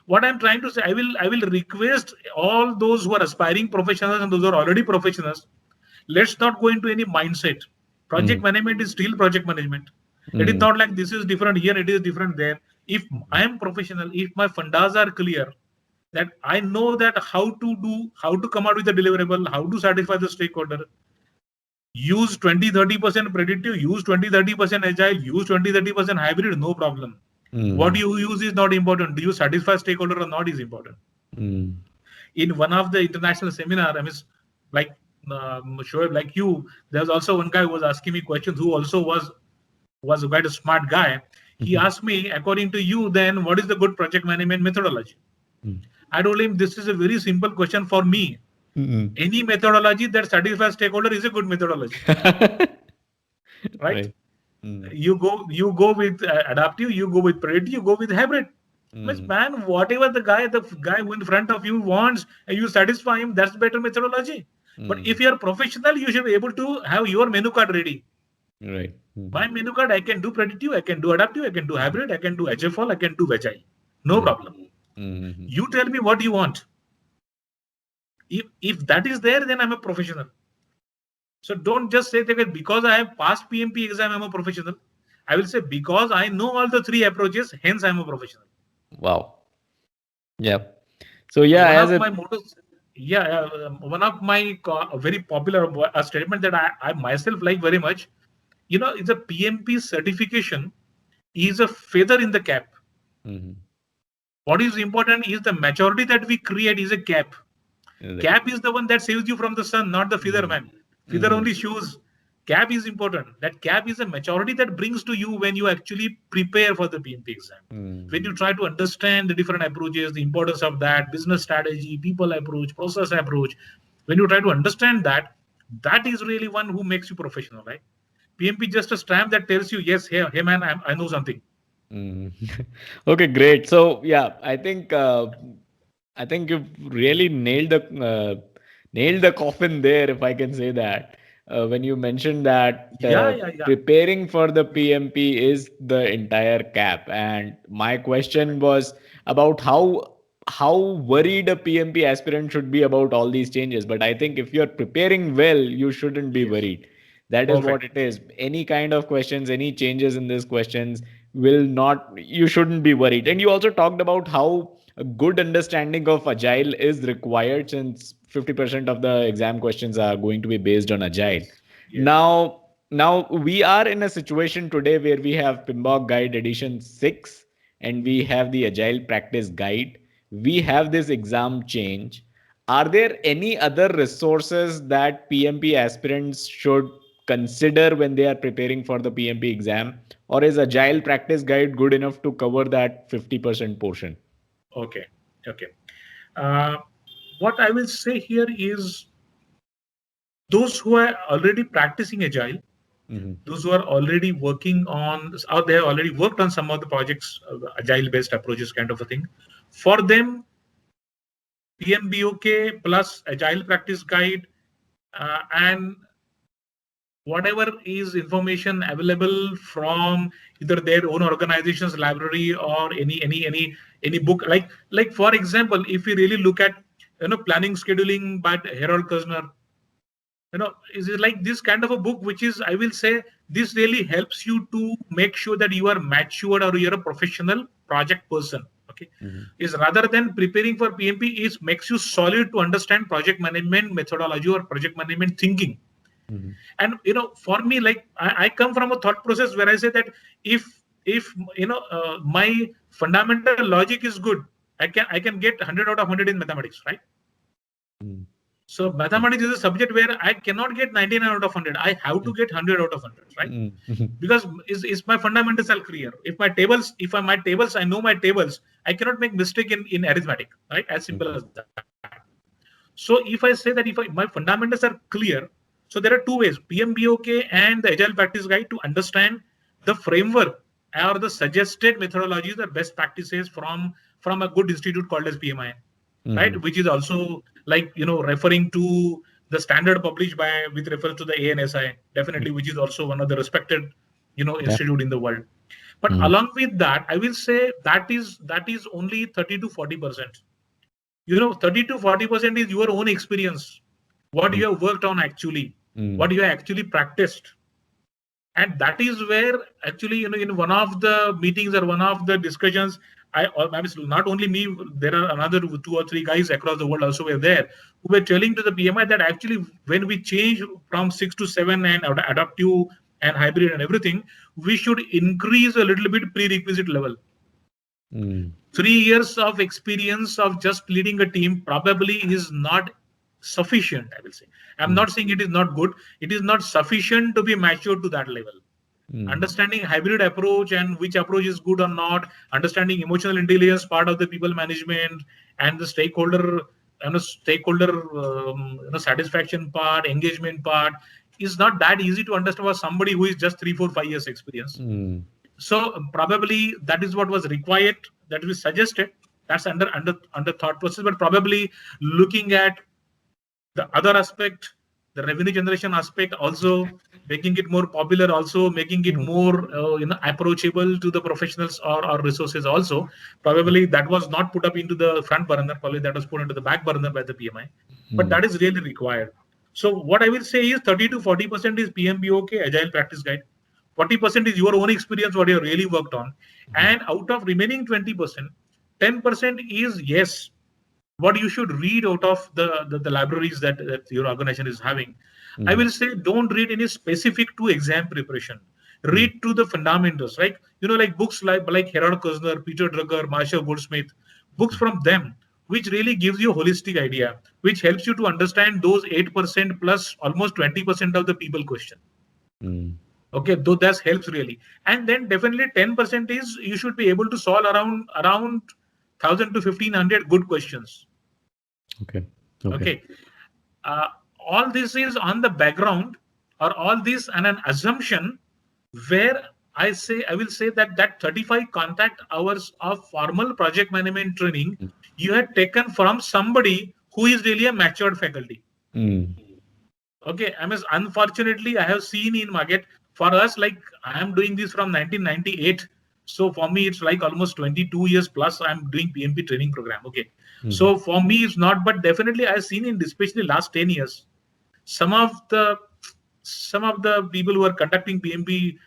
[SPEAKER 2] What I'm trying to say, I will request all those who are aspiring professionals and those who are already professionals, let's not go into any mindset. Project
[SPEAKER 1] Mm.
[SPEAKER 2] management is still project management. It is
[SPEAKER 1] Mm.
[SPEAKER 2] not like this is different here, it is different there. If I am professional, if my fundas are clear, that I know that how to come out with a deliverable, how to satisfy the stakeholder, use 20-30% predictive, use 20-30% agile, use 20-30% hybrid, no problem. What
[SPEAKER 1] Mm.
[SPEAKER 2] you use is not important. Do you satisfy stakeholder or not is important.
[SPEAKER 1] Mm.
[SPEAKER 2] In one of the international seminar, I mean, like sure, like you, there's also one guy who was asking me questions who also was quite a smart guy. He
[SPEAKER 1] Mhm.
[SPEAKER 2] asked me, according to you, then what is the good project management methodology?
[SPEAKER 1] Mm.
[SPEAKER 2] I told him this is a very simple question for me.
[SPEAKER 1] Mm.
[SPEAKER 2] Any methodology that satisfies stakeholder is a good methodology, right?
[SPEAKER 1] Right. Mm.
[SPEAKER 2] You go with adaptive, you go with predictive, you go with hybrid. Means,
[SPEAKER 1] Mm.
[SPEAKER 2] man, whatever the guy who in front of you wants and you satisfy him, that's better methodology. But if
[SPEAKER 1] Mm.
[SPEAKER 2] you're professional, you should be able to have your menu card ready.
[SPEAKER 1] Right.
[SPEAKER 2] My
[SPEAKER 1] Mhm.
[SPEAKER 2] menu card, I can do predictive, I can do adaptive, I can do hybrid, I can do HFL, I can do agile. No
[SPEAKER 1] Mm.
[SPEAKER 2] problem.
[SPEAKER 1] Mhm.
[SPEAKER 2] You tell me what you want. If that is there, then I'm a professional. So don't just say that because I have passed PMP exam, I'm a professional. I will say because I know all the three approaches, hence I'm a professional.
[SPEAKER 1] Wow. Yeah. So yeah,
[SPEAKER 2] One
[SPEAKER 1] as
[SPEAKER 2] of
[SPEAKER 1] a
[SPEAKER 2] my mottos, yeah, one of my very popular a statement that I myself like very much. It's a PMP certification is a feather in the cap.
[SPEAKER 1] Mhm.
[SPEAKER 2] What is important is the maturity that we create is a cap.
[SPEAKER 1] Right.
[SPEAKER 2] Cap is the one that saves you from the sun, not the feather,
[SPEAKER 1] Mhm.
[SPEAKER 2] man. Feather
[SPEAKER 1] Mhm.
[SPEAKER 2] only shows. Cap is important. That cap is a maturity that brings to you when you actually prepare for the PMP exam. When you
[SPEAKER 1] Mhm.
[SPEAKER 2] try to understand the different approaches, the importance of that, business strategy, people approach, process approach. When you try to understand that, that is really one who makes you professional, right? PMP just a stamp that tells you, yes, hey man, I know something.
[SPEAKER 1] Mm. Okay, great. So yeah, I think you've really nailed the coffin there, if I can say that. When you mentioned that
[SPEAKER 2] Yeah, yeah, yeah.
[SPEAKER 1] preparing for the PMP is the entire cap, and my question was about how worried a PMP aspirant should be about all these changes. But I think if you're preparing well, you shouldn't be
[SPEAKER 2] Yes.
[SPEAKER 1] worried. That is what
[SPEAKER 2] Perfect.
[SPEAKER 1] it is. Any kind of questions, any changes in these questions will not, you shouldn't be worried. And you also talked about how a good understanding of agile is required, since 50% of the exam questions are going to be based on agile.
[SPEAKER 2] Yes. Yes.
[SPEAKER 1] Now we are in a situation today where we have PMBOK guide edition 6, and we have the agile practice guide. We have this exam change. Are there any other resources that PMP aspirants should consider when they are preparing for the PMP exam? Or is Agile Practice Guide good enough to cover that 50% portion?
[SPEAKER 2] Okay. Okay. Uh, what I will say here is those who are already practicing agile,
[SPEAKER 1] Mm-hmm.
[SPEAKER 2] those who are already working on, or they have already worked on some of the projects, agile based approaches, kind of a thing. For them, PMBOK plus agile practice guide and whatever is information available from either their own organization's library or any book, like for example, if we really look at planning scheduling by Harold Kushner, is it like this kind of a book, which is, I will say, this really helps you to make sure that you are matured or you're a professional project person. Okay.
[SPEAKER 1] Mm-hmm.
[SPEAKER 2] Is rather than preparing for PMP, is makes you solid to understand project management methodology or project management thinking.
[SPEAKER 1] Mm-hmm.
[SPEAKER 2] And for me, like I come from a thought process where I say that if my fundamental logic is good, I can get 100 out of 100 in mathematics, right? So mathematics is a subject where I cannot get 99 out of 100. I have to get 100 out of 100, right?
[SPEAKER 1] Mm-hmm.
[SPEAKER 2] Because is my fundamentals are clear. My tables, I know my tables, I cannot make mistake in arithmetic, right? As simple as that. So if I say that if my fundamentals are clear, so there are two ways: PMBOK and the Agile Practice Guide to understand the framework or the suggested methodologies or best practices from a good institute called as PMI,
[SPEAKER 1] Mm-hmm.
[SPEAKER 2] right? Which is also like referring to the standard published by with reference to the ANSI, definitely, which is also one of the respected
[SPEAKER 1] Yeah.
[SPEAKER 2] institute in the world. But along with that, I will say that is only 30 to 40%. 30 to 40% is your own experience, what you have worked on actually, what you have actually practiced. And that is where actually, in one of the meetings or one of the discussions, I mean, not only me, there are another 2 or 3 guys across the world also were there who were telling to the PMI that actually when we change from 6 to 7 and adaptive and hybrid and everything, we should increase a little bit prerequisite level. 3 years of experience of just leading a team probably is not sufficient, I will say. I'm not saying it is not good. It is not sufficient to be matured to that level. Understanding hybrid approach and which approach is good or not, understanding emotional intelligence part of the people management and the stakeholder satisfaction part, engagement part is not that easy to understand for somebody who is just 3, 4, 5 years experience. So probably that is what was required, that we suggested. That's under thought process, but probably looking at the other aspect, the revenue generation aspect, also making it more popular, also making it more approachable to the professionals or resources. Also, probably that was not put up into the front burner. Probably that was put into the back burner by the PMI, but that is really required. So what I will say is 30 to 40% is PMBOK Agile Practice Guide. 40% is your own experience, what you really worked on, and out of remaining 20%, 10% is yes, what you should read out of the libraries that your organization is having. I will say don't read any specific to exam preparation. Read to the fundamentals, right? Like books like Harold Kushner, Peter Drucker, Marshall Goldsmith, books from them, which really gives you a holistic idea, which helps you to understand those 8% plus almost 20% of the people question. Okay, though that helps really. And then definitely 10% is you should be able to solve around 1,000 to 1,500 good questions. Okay. All this is on the background, or all this and an assumption where I will say that 35 contact hours of formal project management training you had taken from somebody who is really a matured faculty. Okay, I mean, unfortunately, I have seen in market, for us, like I am doing this from 1998. So for me, it's like almost 22 years plus I'm doing PMP training program. Okay. So for me, it's not, but definitely I've seen in especially last 10 years, some of the people who are conducting PMP,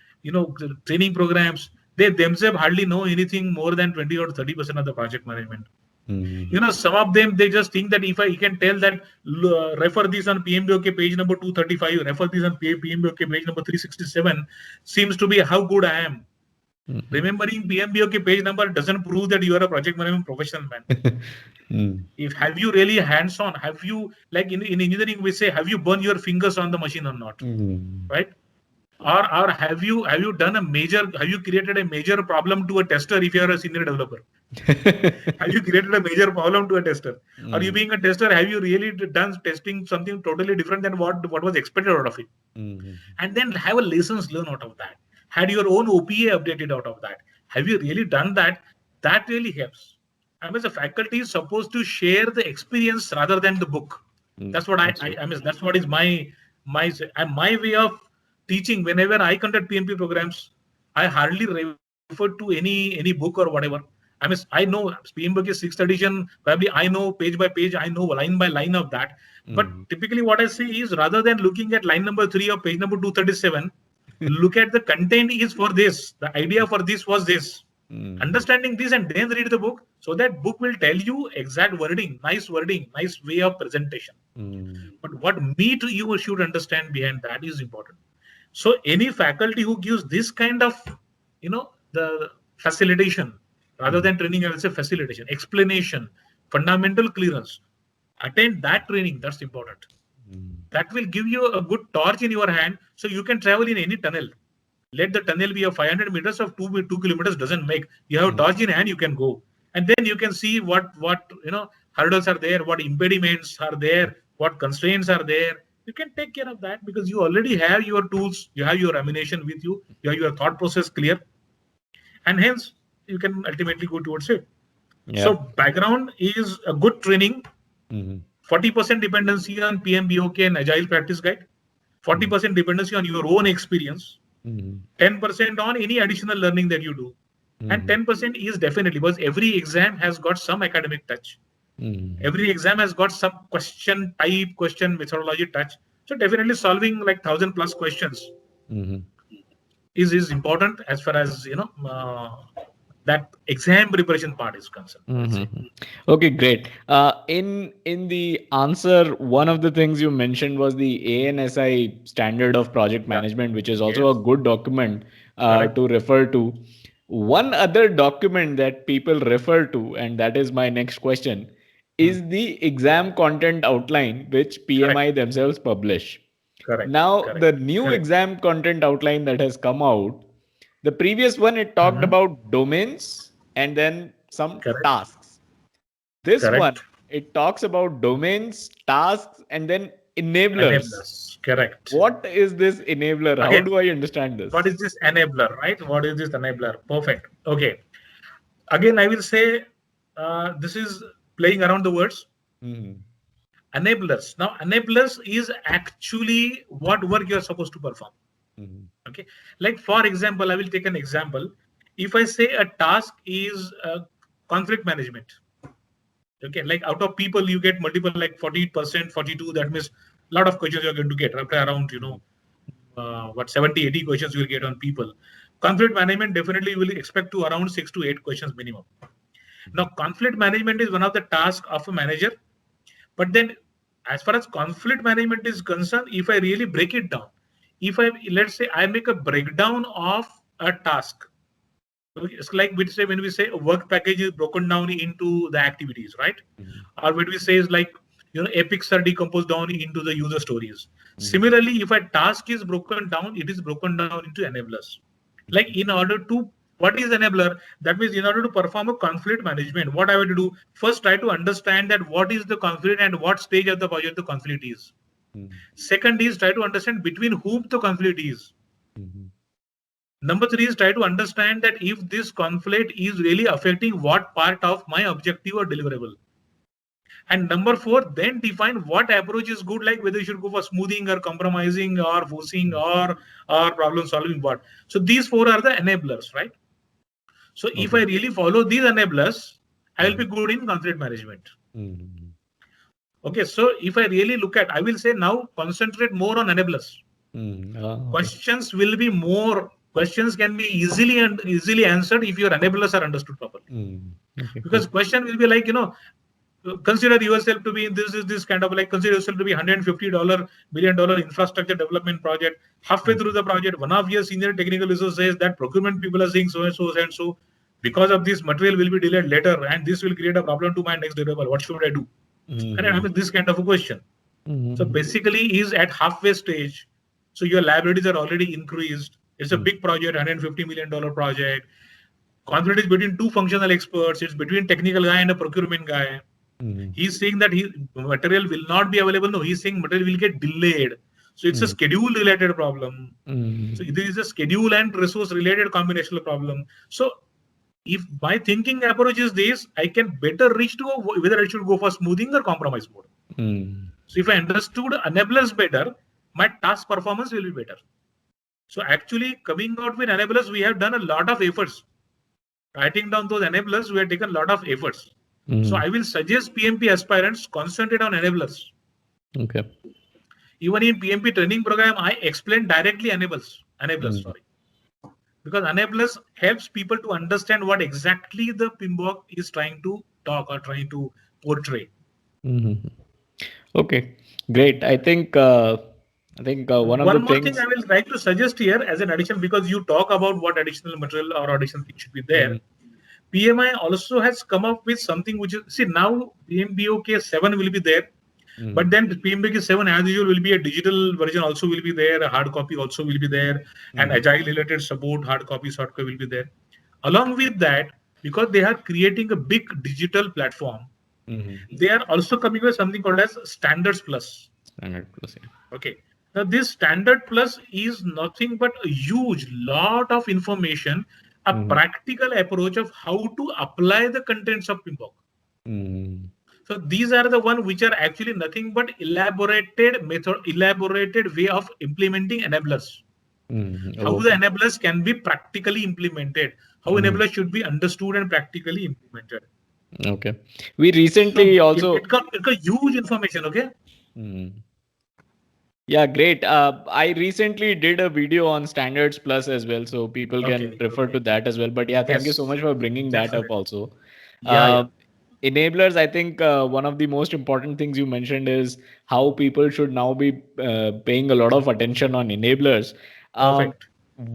[SPEAKER 2] training programs, they themselves hardly know anything more than 20 or 30% of the project management. Some of them, they just think that if I can tell that refer this on PMBOK page number 235, refer this on PMBOK page number 367, seems to be how good I am. Remembering PMBOK page number doesn't prove that you are a project management professional, man. If have you really hands-on, have you, like in engineering we say, have you burned your fingers on the machine or not, right? Or have you created a major problem to a tester if you are a senior developer? Have you created a major problem to a tester? Or you being a tester, have you really done testing something totally different than what was expected out of it? And then have a lessons learned out of that. Had your own OPA updated out of that. Have you really done that? That really helps. I mean, the faculty is supposed to share the experience rather than the book. That's what I mean. That's what is my way of teaching. Whenever I conduct PMP programs, I hardly refer to any book or whatever. I mean, I know PMBOK is 6th edition. Probably I know page by page. I know line by line of that. But typically, what I say is rather than looking at line number 3 of page number 237, look at the content is for this. The idea for this was this. Understanding this and then read the book, so that book will tell you exact wording, nice way of presentation. But what meat you should understand behind that is important. So any faculty who gives this kind of, the facilitation, rather than training, I will say facilitation, explanation, fundamental clearance, attend that training. That's important. That will give you a good torch in your hand, so you can travel in any tunnel. Let the tunnel be of 500 meters of 2 kilometers doesn't make. You have a torch in hand, you can go, and then you can see what hurdles are there, what impediments are there, what constraints are there. You can take care of that because you already have your tools, you have your ammunition with you, you have your thought process clear, and hence you can ultimately go towards it. So background is a good training. 40% dependency on PMBOK and Agile Practice Guide. 40% dependency on your own experience. 10% on any additional learning that you do. And 10% is definitely, because every exam has got some academic touch. Every exam has got some question type, question methodology touch. So definitely solving like 1,000+ questions is important as far as that exam preparation part is concerned, I would say.
[SPEAKER 1] Okay, great. In the answer, one of the things you mentioned was the ANSI standard of project
[SPEAKER 2] Yeah.
[SPEAKER 1] management, which is also a
[SPEAKER 2] Yes.
[SPEAKER 1] good document
[SPEAKER 2] Correct.
[SPEAKER 1] to refer to. One other document that people refer to, and that is my next question,
[SPEAKER 2] Hmm.
[SPEAKER 1] is the exam content outline, which
[SPEAKER 2] Correct.
[SPEAKER 1] PMI themselves publish.
[SPEAKER 2] Correct.
[SPEAKER 1] Now,
[SPEAKER 2] Correct.
[SPEAKER 1] the new
[SPEAKER 2] Correct.
[SPEAKER 1] exam content outline that has come out, the previous one, it talked
[SPEAKER 2] Mhm.
[SPEAKER 1] about domains and then some
[SPEAKER 2] Correct.
[SPEAKER 1] tasks. This one,
[SPEAKER 2] Correct.
[SPEAKER 1] it talks about domains, tasks, and then enablers.
[SPEAKER 2] Enablers. Correct.
[SPEAKER 1] What is this enabler? How
[SPEAKER 2] Again,
[SPEAKER 1] do I understand
[SPEAKER 2] what
[SPEAKER 1] this?
[SPEAKER 2] is this enabler, right? What is this enabler? Perfect. Okay. Again, I will say this is playing around the words.
[SPEAKER 1] Mhm.
[SPEAKER 2] Enablers. Now, enablers is actually what work you are supposed to perform.
[SPEAKER 1] Mhm.
[SPEAKER 2] Okay. Like, for example, I will take an example. If I say a task is conflict management, okay, like out of people, you get multiple like 40%, 42. That means a lot of questions you're going to get after around, what 70, 80 questions you'll get on people. Conflict management definitely will expect to around 6 to 8 questions minimum. Now, conflict management is one of the tasks of a manager. But then, as far as conflict management is concerned, if I really break it down, if I let's say I make a breakdown of a task, okay, it's like we say when we say a work package is broken down into the activities, right? Or when we say is like epics are decomposed down into the user stories. Similarly, if a task is broken down, it is broken down into enablers. Like in order to what is enabler? That means in order to perform a conflict management, what I have to do first try to understand that what is the conflict and what stage of the project the conflict is. Second is try to understand between whom the conflict is. Number three is try to understand that if this conflict is really affecting what part of my objective or deliverable. And number four, then define what approach is good, like whether you should go for smoothing or compromising or forcing or problem solving what. So these four are the enablers, right? So if I
[SPEAKER 1] Okay.
[SPEAKER 2] really follow these enablers, I will be good in conflict management.
[SPEAKER 1] Mhm.
[SPEAKER 2] Okay, so if I really look at, I will say now concentrate more on enablers.
[SPEAKER 1] Okay.
[SPEAKER 2] Questions will be more. Questions can be easily answered if your enablers are understood properly.
[SPEAKER 1] Okay,
[SPEAKER 2] Because
[SPEAKER 1] cool.
[SPEAKER 2] question will be like consider yourself to be this kind of like consider yourself to be $150 million infrastructure development project. Halfway through the project, one of your senior technical resource says that procurement people are saying so and so and so. Because of this, material will be delayed later, and this will create a problem to my next deliverable. What should I do? And I
[SPEAKER 1] Mhm.
[SPEAKER 2] mean this kind of a question. So
[SPEAKER 1] Mhm.
[SPEAKER 2] basically, is at halfway stage. So your liabilities are already increased. It's a big project, $150 million project. Conflict is between two functional experts. It's between technical guy and a procurement guy.
[SPEAKER 1] Mhm.
[SPEAKER 2] He's saying that material will not be available. No, he's saying material will get delayed. So it's a
[SPEAKER 1] Mhm.
[SPEAKER 2] schedule related problem. So
[SPEAKER 1] Mhm.
[SPEAKER 2] there is a schedule and resource related combinational problem. So if my thinking approach is this, I can better reach to whether I should go for smoothing or compromise mode.
[SPEAKER 1] Mhm.
[SPEAKER 2] So if I understood enablers better, my task performance will be better. So actually coming out with enablers, we have done a lot of efforts. Writing down those enablers, we have taken a lot of efforts. So
[SPEAKER 1] Mhm.
[SPEAKER 2] I will suggest PMP aspirants concentrate on enablers.
[SPEAKER 1] Okay.
[SPEAKER 2] Even in PMP training program, I explain directly enablers,
[SPEAKER 1] Mhm.
[SPEAKER 2] sorry. Because enablers helps people to understand what exactly the PMBOK is trying to talk or trying to portray.
[SPEAKER 1] Mhm. Okay, great. I think one of the
[SPEAKER 2] One more thing
[SPEAKER 1] things.
[SPEAKER 2] I will like to suggest here as an addition, because you talk about what additional material or additional thing should be there.
[SPEAKER 1] Mhm.
[SPEAKER 2] PMI also has come up with something which is, see, now PMBOK 7 will be there, but
[SPEAKER 1] Mhm.
[SPEAKER 2] then the PMBOK 7 as usual will be a digital version also will be there, a hard copy also will be there, and
[SPEAKER 1] Mhm.
[SPEAKER 2] agile related support, hard copy, soft copy will be there. Along with that, because they are creating a big digital platform,
[SPEAKER 1] Mhm.
[SPEAKER 2] they are also coming with something called as Standards Plus.
[SPEAKER 1] 100%.
[SPEAKER 2] Okay. Now, this Standard Plus is nothing but a huge lot of information, a
[SPEAKER 1] Mhm.
[SPEAKER 2] practical approach of how to apply the contents of PMBOK.
[SPEAKER 1] Mhm.
[SPEAKER 2] So these are the one which are actually nothing but elaborated method, elaborated way of implementing enablers. How the
[SPEAKER 1] Okay.
[SPEAKER 2] enablers can be practically implemented, how
[SPEAKER 1] Mhm.
[SPEAKER 2] enablers should be understood and practically implemented.
[SPEAKER 1] Okay. We
[SPEAKER 2] So
[SPEAKER 1] recently
[SPEAKER 2] it
[SPEAKER 1] also.
[SPEAKER 2] got, huge information. Okay.
[SPEAKER 1] Mhm. Yeah, great. I recently did a video on Standards Plus as well, so people can
[SPEAKER 2] Okay.
[SPEAKER 1] refer to
[SPEAKER 2] Okay.
[SPEAKER 1] that as well. But yeah, thank you so
[SPEAKER 2] Yes.
[SPEAKER 1] much for bringing that up
[SPEAKER 2] Definitely.
[SPEAKER 1] also.
[SPEAKER 2] Yeah. Yeah.
[SPEAKER 1] Uh, Enablers, I think one of the most important things you mentioned is how people should now be paying a lot of attention on enablers. Um,
[SPEAKER 2] Perfect.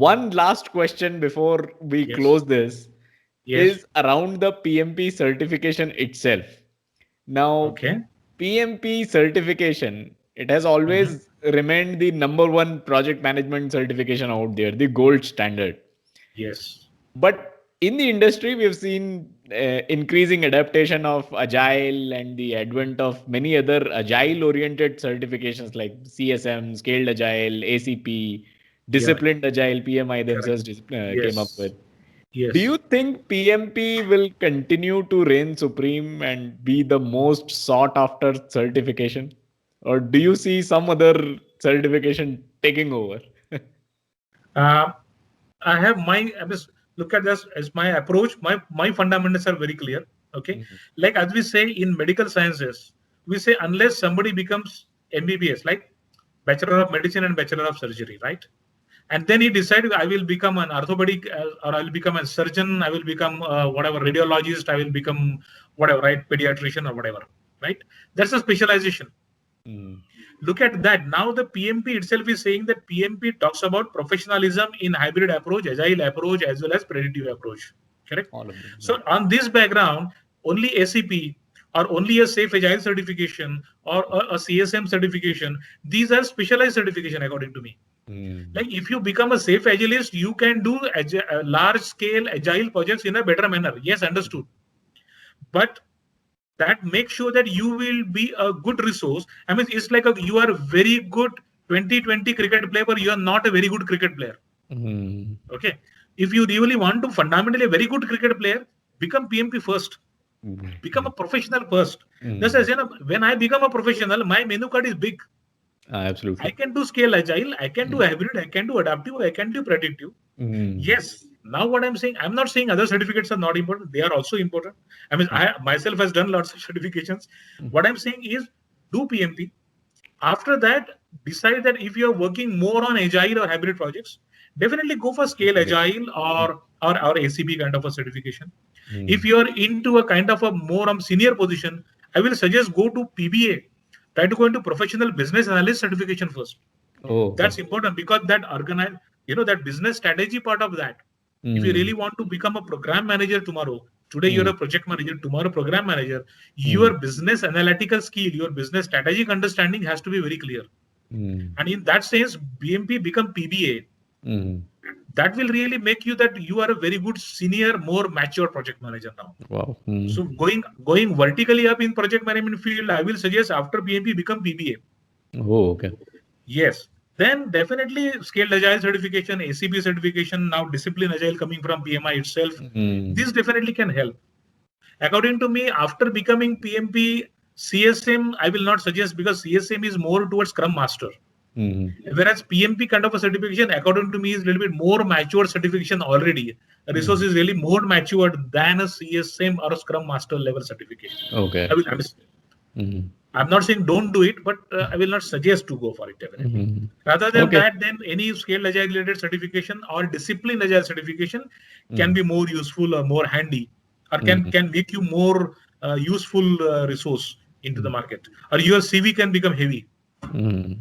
[SPEAKER 1] One last question before we
[SPEAKER 2] Yes.
[SPEAKER 1] close this
[SPEAKER 2] Yes.
[SPEAKER 1] is around the PMP certification itself. Now,
[SPEAKER 2] Okay.
[SPEAKER 1] PMP certification, it has
[SPEAKER 2] Mhm.
[SPEAKER 1] always remained the number one project management certification out there, the gold standard.
[SPEAKER 2] Yes.
[SPEAKER 1] But in the industry, we've seen increasing adaptation of agile and the advent of many other agile oriented certifications like CSM, scaled agile, ACP,
[SPEAKER 2] Yeah.
[SPEAKER 1] disciplined agile, PMI
[SPEAKER 2] Correct.
[SPEAKER 1] themselves came up
[SPEAKER 2] Yes.
[SPEAKER 1] with. Do
[SPEAKER 2] Yes.
[SPEAKER 1] you think PMP will continue to reign supreme and be the most sought after certification? Or do you see some other certification taking over?
[SPEAKER 2] Uh, I have my, I mean, look at this as my approach. My fundamentals are very clear. Okay,
[SPEAKER 1] Mhm.
[SPEAKER 2] like as we say in medical sciences, we say unless somebody becomes MBBS, like Bachelor of Medicine and Bachelor of Surgery, right? And then he decided I will become an orthopedic or I will become a surgeon. I will become whatever radiologist. I will become whatever, right? Pediatrician or whatever, right? That's a specialization.
[SPEAKER 1] Mm.
[SPEAKER 2] Look at that. Now the PMP itself is saying that PMP talks about professionalism in hybrid approach, agile approach, as well as predictive approach. Correct.
[SPEAKER 1] All of them. Yeah.
[SPEAKER 2] So on this background, only ACP or only a safe agile certification or a CSM certification, these are specialized certification according to me.
[SPEAKER 1] Mm.
[SPEAKER 2] Like if you become a safe agilist, you can do large scale agile projects in a better manner. Yes, understood. But that makes sure that you will be a good resource. I mean, it's like you are a very good 2020 cricket player, but you are not a very good cricket player.
[SPEAKER 1] Mm.
[SPEAKER 2] Okay. If you really want to fundamentally a very good cricket player, become PMP first. Become a
[SPEAKER 1] Mm.
[SPEAKER 2] professional first. Just
[SPEAKER 1] Mm.
[SPEAKER 2] as when I become a professional, my menu card is big. I
[SPEAKER 1] Absolutely.
[SPEAKER 2] can do scale agile, I can do
[SPEAKER 1] Mm.
[SPEAKER 2] hybrid, I can do adaptive, I can do predictive.
[SPEAKER 1] Mm.
[SPEAKER 2] Yes. Now what I'm saying, I'm not saying other certificates are not important. They are also important. I mean,
[SPEAKER 1] Mm.
[SPEAKER 2] I myself has done lots of certifications. What I'm saying is do PMP. After that, decide that if you're working more on agile or hybrid projects, definitely go for scale
[SPEAKER 1] Great.
[SPEAKER 2] agile or ACP kind of a certification. If
[SPEAKER 1] Mm.
[SPEAKER 2] you're into a kind of a more senior position, I will suggest go to PBA. Try to go into professional business analyst certification first.
[SPEAKER 1] Oh, okay.
[SPEAKER 2] That's important because that organize, that business strategy part of that. If you
[SPEAKER 1] Mm.
[SPEAKER 2] really want to become a program manager tomorrow, today you're
[SPEAKER 1] Mm.
[SPEAKER 2] a project manager, tomorrow program manager,
[SPEAKER 1] Mm.
[SPEAKER 2] your business analytical skill, your business strategic understanding has to be very clear.
[SPEAKER 1] Mm.
[SPEAKER 2] And in that sense, BMP become PBA.
[SPEAKER 1] Mm.
[SPEAKER 2] That will really make you that you are a very good senior, more mature project manager now.
[SPEAKER 1] Wow.
[SPEAKER 2] So
[SPEAKER 1] Mm.
[SPEAKER 2] going vertically up in project management field, I will suggest after BMP become PBA.
[SPEAKER 1] Oh, okay.
[SPEAKER 2] Yes. Then definitely scaled agile certification, ACP certification, now discipline agile coming from PMI itself.
[SPEAKER 1] Mm.
[SPEAKER 2] This definitely can help. According to me, after becoming PMP, CSM, I will not suggest because CSM is more towards Scrum Master.
[SPEAKER 1] Mm.
[SPEAKER 2] Whereas PMP kind of a certification, according to me, is a little bit more mature certification already. A resource
[SPEAKER 1] Mm.
[SPEAKER 2] is really more matured than a CSM or a Scrum Master level certification.
[SPEAKER 1] Okay. Mm.
[SPEAKER 2] I'm not saying don't do it, but I will not suggest to go for it definitely.
[SPEAKER 1] Mm.
[SPEAKER 2] Rather than
[SPEAKER 1] Okay.
[SPEAKER 2] that, then any scaled agile related certification or discipline agile certification can
[SPEAKER 1] Mm.
[SPEAKER 2] be more useful or more handy, or
[SPEAKER 1] Mm.
[SPEAKER 2] can make you more useful resource into the
[SPEAKER 1] Mm.
[SPEAKER 2] market, or your CV can become heavy.
[SPEAKER 1] Mm.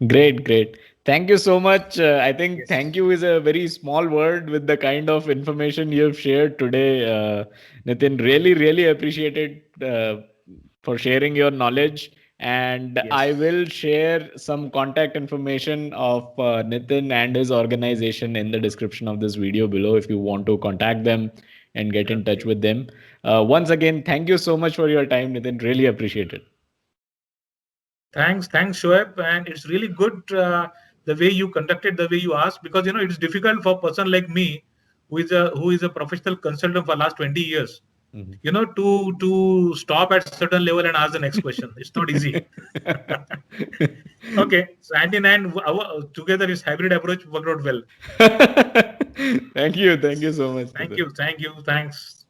[SPEAKER 1] Great, great. Thank you so much. I think
[SPEAKER 2] Yes.
[SPEAKER 1] thank you is a very small word with the kind of information you have shared today, Nitin. Really, really appreciate it for sharing your knowledge. And I
[SPEAKER 2] Yes.
[SPEAKER 1] will share some contact information of Nitin and his organization in the description of this video below if you want to contact them and get in touch
[SPEAKER 2] Okay.
[SPEAKER 1] with them. Once again, thank you so much for your time, Nitin. Really appreciate it.
[SPEAKER 2] Thanks, Shoaib, and it's really good the way you conducted, the way you asked, because it's difficult for a person like me, who is a professional consultant for last 20 years. to stop at certain level and ask the next question. It's not easy. Okay, so Andy and our together is hybrid approach worked out well.
[SPEAKER 1] Thank you so much,
[SPEAKER 2] Thank
[SPEAKER 1] Nitin.
[SPEAKER 2] you, thank you, thanks.